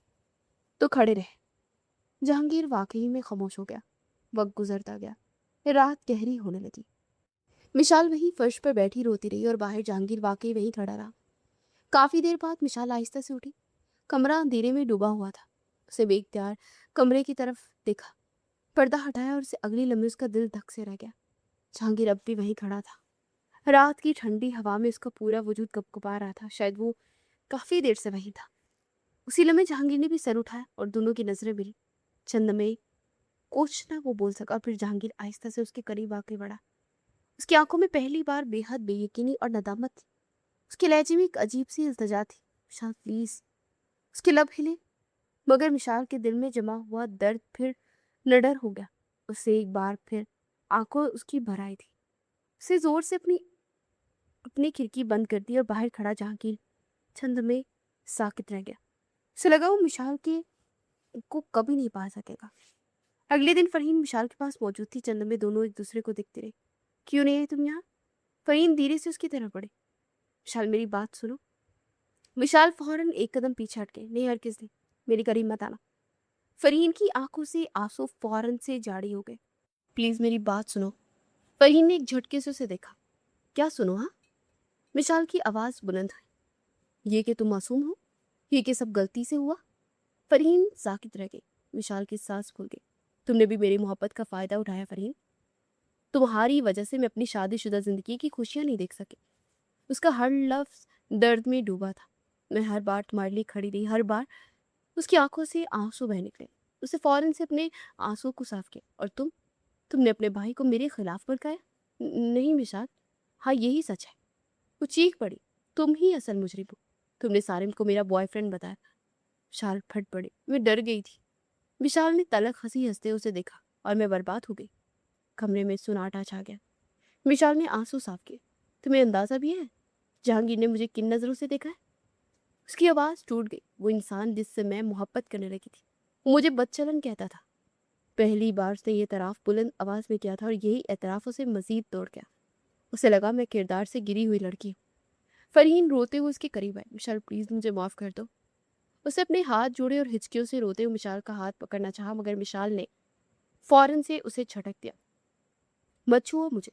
तो खड़े रहे। जहांगीर वाकई में खामोश हो गया। वक्त गुजरता गया, रात गहरी होने लगी। मिशाल वहीं फर्श पर बैठी रोती रही और बाहर जहांगीर वाकई वहीं खड़ा रहा। काफी देर बाद मिशाल आहिस्ता से उठी। कमरा अंधेरे में डूबा हुआ था। उसे बेख्तियार कमरे की तरफ देखा, पर्दा हटाया और उसे अगली लम्हे उसका दिल धक से रह गया। जहांगीर अब भी वहीं खड़ा था। रात की ठंडी हवा में उसका पूरा वजूद कपकपा रहा था। शायद वो काफी देर से वहीं था। उसी लम्हे जहांगीर ने भी सर उठाया और दोनों की नजरें मिली। चंद में कुछ ना वो बोल सका, फिर जहांगीर आहिस्ता से उसके करीब आके बढ़ा। उसकी आंखों में पहली बार बेहद बेयकीनी और नदामत थी। उसके लहजे में एक अजीब सी इल्तिजा थी, विशाल प्लीज। उसके लब हिले, मगर विशाल के दिल में जमा हुआ दर्द फिर निडर हो गया। उसे एक बार फिर आंखों उसकी भर आई थी। उसे जोर से अपनी अपनी खिड़की बंद कर दी और बाहर खड़ा जहांगीर छंद में साकित रह गया। उसे लगा वो विशाल के को कभी नहीं पा सकेगा। अगले दिन फरहीन विशाल के पास मौजूद थी। चंद में दोनों एक दूसरे को देखते रहे। क्यों नहीं आई तुम यहाँ? फरहीन धीरे से उसकी तरफ बढ़े। विशाल मेरी बात सुनो। विशाल फौरन एक कदम पीछे हट गए। नहीं हरगिज़ नहीं, मेरी करीब मत आना। फरहीन की आंखों से आंसू फौरन से जारी हो गए। प्लीज मेरी बात सुनो। फरहीन ने एक झटके से उसे देखा। क्या सुनो? हाँ? विशाल की आवाज बुलंद हुई। ये कि तुम मासूम हो, ये कि सब गलती से हुआ। फरहीन साकित रह गई। विशाल की सांस फूल गई। तुमने भी मेरी मोहब्बत का फायदा उठाया फरहीन। तुम्हारी वजह से मैं अपनी शादीशुदा जिंदगी की खुशियां नहीं देख सकी। उसका हर लफ्ज दर्द में डूबा था। मैं हर बार तुम्हारे लिए खड़ी रही, हर बार। उसकी आंखों से आंसू बह निकले। उसे फौरन से अपने आंसू को साफ किया। और तुमने अपने भाई को मेरे खिलाफ भड़काया? नहीं विशाल, हाँ यही सच है। वो चीख पड़ी। तुम ही असल मुजरिम हो। तुमने सारिम को मेरा बॉयफ्रेंड बताया। विशाल फट पड़ी। मैं डर गई थी। विशाल ने तलख हंसी हंसते उसे देखा और मैं बर्बाद हो गई। कमरे में सुनाटा छा गया। विशाल ने आंसू साफ किए। तुम्हें अंदाजा भी है जहांगीर ने मुझे किन नजरों से देखा है? उसकी आवाज टूट गई। वो इंसान जिससे मैं मोहब्बत करने लगी थी, वो मुझे बदचलन कहता था। पहली बार उसने ये एतराफ बुलंद आवाज में किया था और यही एतराफ उसे मजीद तोड़ गया। उसे लगा मैं किरदार से गिरी हुई लड़की हूँ। फरहीन रोते हुए उसके करीब आई। विशाल प्लीज मुझे माफ कर दो। उसे अपने हाथ जोड़े और हिचकियों से रोते हुए विशाल का हाथ पकड़ना चाहा, मगर विशाल ने फौरन से उसे झटक दिया। मत छुओ मुझे,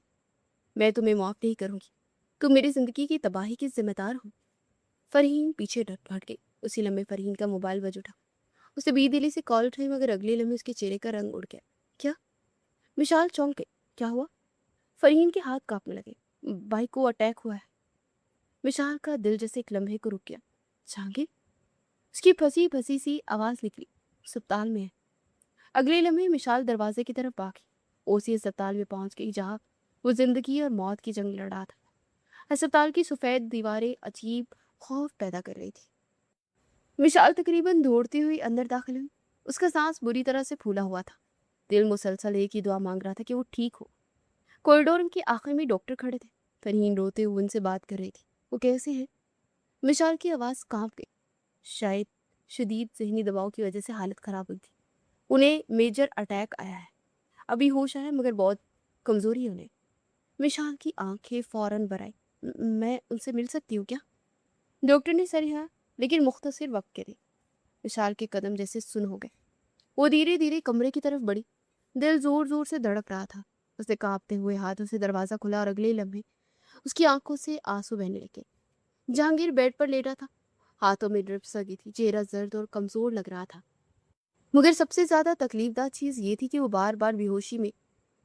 मैं तुम्हें माफ नहीं करूंगी। तुम मेरी जिंदगी की तबाही की जिम्मेदार हो। फरहीन पीछे हट गई। उसी लम्हे फरहीन का मोबाइल बज उठा। उसे बेदिली से कॉल उठाई, मगर अगले लम्हे उसके चेहरे का रंग उड़ गया। क्या? विशाल चौंक गई। क्या हुआ? फरहीन के हाथ कांपने लगे। भाई को अटैक हुआ है। विशाल का दिल जैसे एक लम्हे को रुक गया। जहांगीर? उसकी फंसी फंसी सी आवाज निकली। अस्पताल में है। अगले लम्हे विशाल दरवाजे की तरफ भागी। ओसी अस्पताल में पहुंच गई, जहां वो जिंदगी और मौत की जंग लड़ रहा था। अस्पताल की सफेद दीवारें अजीब खौफ पैदा कर रही थी। विशाल तकरीबन दौड़ती हुई अंदर दाखिल हुई। उसका सांस बुरी तरह से फूला हुआ था। दिल मुसलसल एक ही दुआ मांग रहा था कि वो ठीक हो। कॉरिडोर के आखिर में डॉक्टर खड़े थे। फरहीन रोते हुए उनसे बात कर रही थी। वो कैसे हैं? विशाल की आवाज कांप गई। शायद शदीद ज़हनी दबाव की वजह से हालत खराब हुई थी। उन्हें मेजर अटैक आया है। अभी होश आया, मगर बहुत कमजोरी है उन्हें। विशाल की आंखें फौरन भर आई। मैं उनसे मिल सकती हूँ क्या? डॉक्टर ने सर हिलाया, लेकिन मुख्तसर वक्त के लिए। विशाल के कदम जैसे सुन हो गए। वो धीरे धीरे कमरे की तरफ बढ़ी। दिल जोर जोर से धड़क रहा था। उसने कांपते हुए हाथों से दरवाजा खुला और अगले लम्हे उसकी आंखों से आंसू बहने लगे। जहांगीर बेड पर लेटा था। हाथों में ड्रिप्स लगी थी। चेहरा जर्द और कमजोर लग रहा था। मगर सबसे ज्यादा तकलीफदार चीज ये थी कि वो बार बार बेहोशी में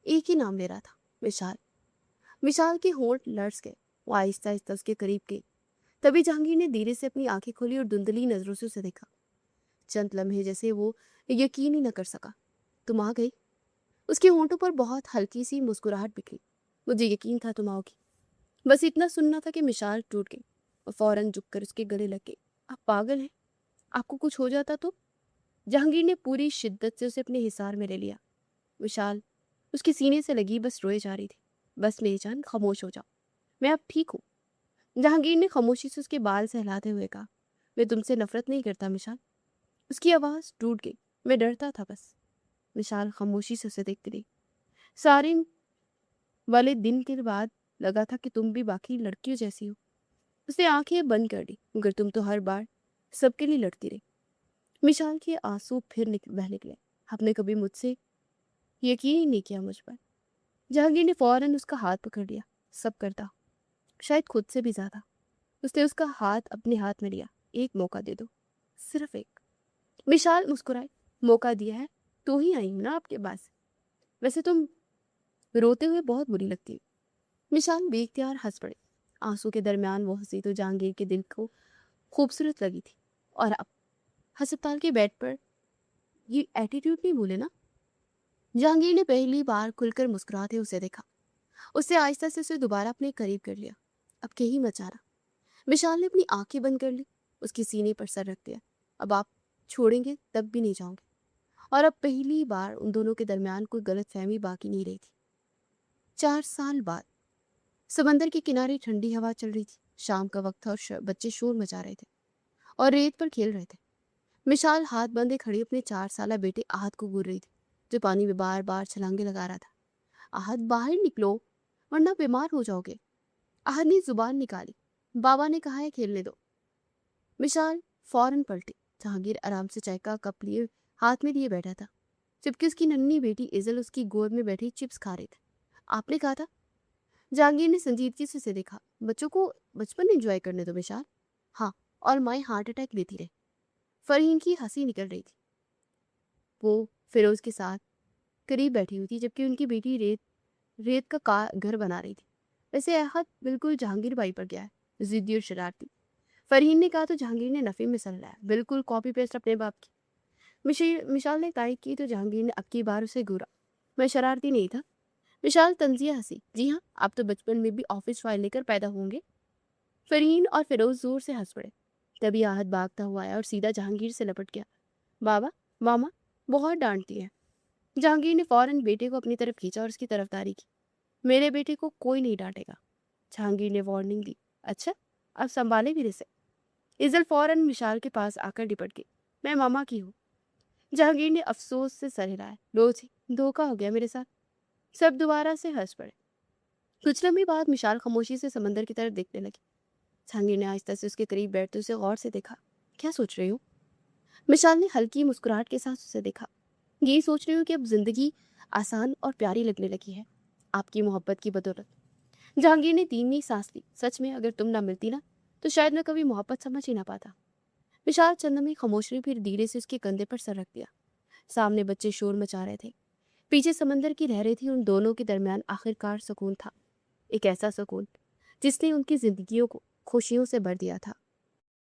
एक ही नाम ले रहा था, विशाल। विशाल के होंठ लर्ज गए। वो आहिस्ता आहिस्ता उसके करीब गई। तभी जहांगीर ने धीरे से अपनी आंखें खोली और धुंधली नजरों से उसे देखा। चंद लम्हे जैसे वो यकीन ही न कर सका। तुम आ गई? उसके होंठों पर बहुत हल्की सी मुस्कुराहट बिखरी। मुझे यकीन था तुम आओगी। बस इतना सुनना था कि मिसाल टूट गई और फौरन झुककर उसके गले लग गई। आप पागल हैं? आपको कुछ हो जाता तो? जहांगीर ने पूरी शिद्दत से उसे अपने हिसार में ले लिया। विशाल उसके सीने से लगी बस रोए जा रही थी। बस मेरी जान, खामोश हो जाओ, मैं अब ठीक हूँ। जहांगीर ने खामोशी से उसके बाल सहलाते हुए कहा, मैं तुमसे नफरत नहीं करता मिशाल। उसकी आवाज टूट गई। मैं डरता था बस। विशाल खामोशी से उसे देखती रही। सारिन वाले दिन के बाद लगा था कि तुम भी बाकी लड़कियों जैसी हो। उसने आंखें बंद कर ली, मगर तुम तो हर बार सबके लिए लड़ती रही। मिशाल के आंसू फिर बह निकले। आपने कभी मुझसे यकीन ही नहीं किया मुझ पर। जहांगीर ने फौरन उसका हाथ पकड़ लिया। सब करता, शायद खुद से भी ज्यादा। उसने उसका हाथ अपने हाथ में लिया। एक मौका दे दो, सिर्फ एक। विशाल मुस्कुराए। मौका दिया है तो ही आई हूं ना आपके पास। वैसे तुम रोते हुए बहुत बुरी लगती हो। विशाल बेख्तियार हंस पड़े। आंसू के दरमियान वो हंसी तो जहांगीर के दिल को खूबसूरत लगी थी। और अब अस्पताल के बेड पर ये एटीट्यूड नहीं भूले ना। जहांगीर ने पहली बार खुलकर मुस्कुराते उसे देखा। उससे आहिस्ता से उसे दोबारा अपने करीब कर लिया। अब कहीं मचा रहा। विशाल ने अपनी आंखें बंद कर ली, उसके सीने पर सर रख दिया। अब आप छोड़ेंगे तब भी नहीं जाओगे। और अब पहली बार उन दोनों के दरमियान कोई गलतफहमी बाकी नहीं रही थी। 4 साल बाद समंदर के किनारे ठंडी हवा चल रही थी। शाम का वक्त था और बच्चे शोर मचा रहे थे और रेत पर खेल रहे थे। मिशाल हाथ बंधे खड़ी अपने 4 साला बेटे आहद को घूर रही थी, जो पानी में बार बार छलांगे लगा रहा था। आहद बाहर निकलो वरना बीमार हो जाओगे। आहद ने जुबान निकाली। बाबा ने कहा है खेलने दो। मिशाल फौरन पलटी। जहांगीर आराम से चाय का कप लिए हाथ में लिए बैठा था, जबकि उसकी नन्ही बेटी इजल उसकी गोद में बैठी चिप्स खा रही थी। आपने कहा था। जहांगीर ने संजीदगी से उसे देखा। बच्चों को बचपन एंजॉय करने दो विशाल। हाँ, और माए हार्ट अटैक लेती रहे। फरहीन की हंसी निकल रही थी। वो फिरोज के साथ करीब बैठी हुई थी, जबकि उनकी बेटी रेत का घर बना रही थी। वैसे अहद बिल्कुल जहांगीर भाई पर गया है, जिद्दी और शरारती। फरहीन ने कहा तो जहांगीर ने नफी में सल रहा है, बिल्कुल कॉपी पेस्ट अपने बाप की। मिशाल ने तारीफ की तो जहांगीर ने अब की बार उसे घूरा। मैं शरारती नहीं था। विशाल तंजिया हंसी। जी हाँ, आप तो बचपन में भी ऑफिस फाइल लेकर पैदा होंगे। फरहीन और फिरोज जोर से हंस पड़े। तभी आहद भागता हुआ आया और सीधा जहांगीर से लपट गया। बाबा, मामा बहुत डांटती है। जहांगीर ने फौरन बेटे को अपनी तरफ खींचा और उसकी तरफदारी की। मेरे बेटे को कोई नहीं डांटेगा। जहांगीर ने वार्निंग दी। अच्छा, अब संभाले भी इसे। इजल फौरन मिशाल के पास आकर लिपट गई। मैं मामा की हूँ। जहांगीर ने अफसोस से सर हिलाया। लो जी, धोखा हो गया मेरे साथ। सब दोबारा से हंस पड़े। कुछ लम्हे बाद मिशाल खामोशी से समंदर की तरफ देखने लगी। जहांगीर ने आहिस्ता से उसके करीब बैठते उसे गौर से देखा। क्या सोच रही हो? मिशाल ने हल्की मुस्कुराहट के साथ उसे देखा। यही सोच रही हूँ कि अब जिंदगी आसान और प्यारी लगने लगी है, आपकी मोहब्बत की बदौलत। जहांगीर ने धीमी सांस ली। सच में अगर तुम ना मिलती ना, तो शायद मैं कभी मोहब्बत समझ ही ना पाता। विशाल चंद में खामोश रही, फिर धीरे से उसके कंधे पर सर रख दिया। सामने बच्चे शोर मचा रहे थे, पीछे समंदर की लहरें थी। उन दोनों के दरमियान आखिरकार सुकून था। एक ऐसा सुकून जिसने उनकी जिंदगियों को खुशियों से भर दिया था।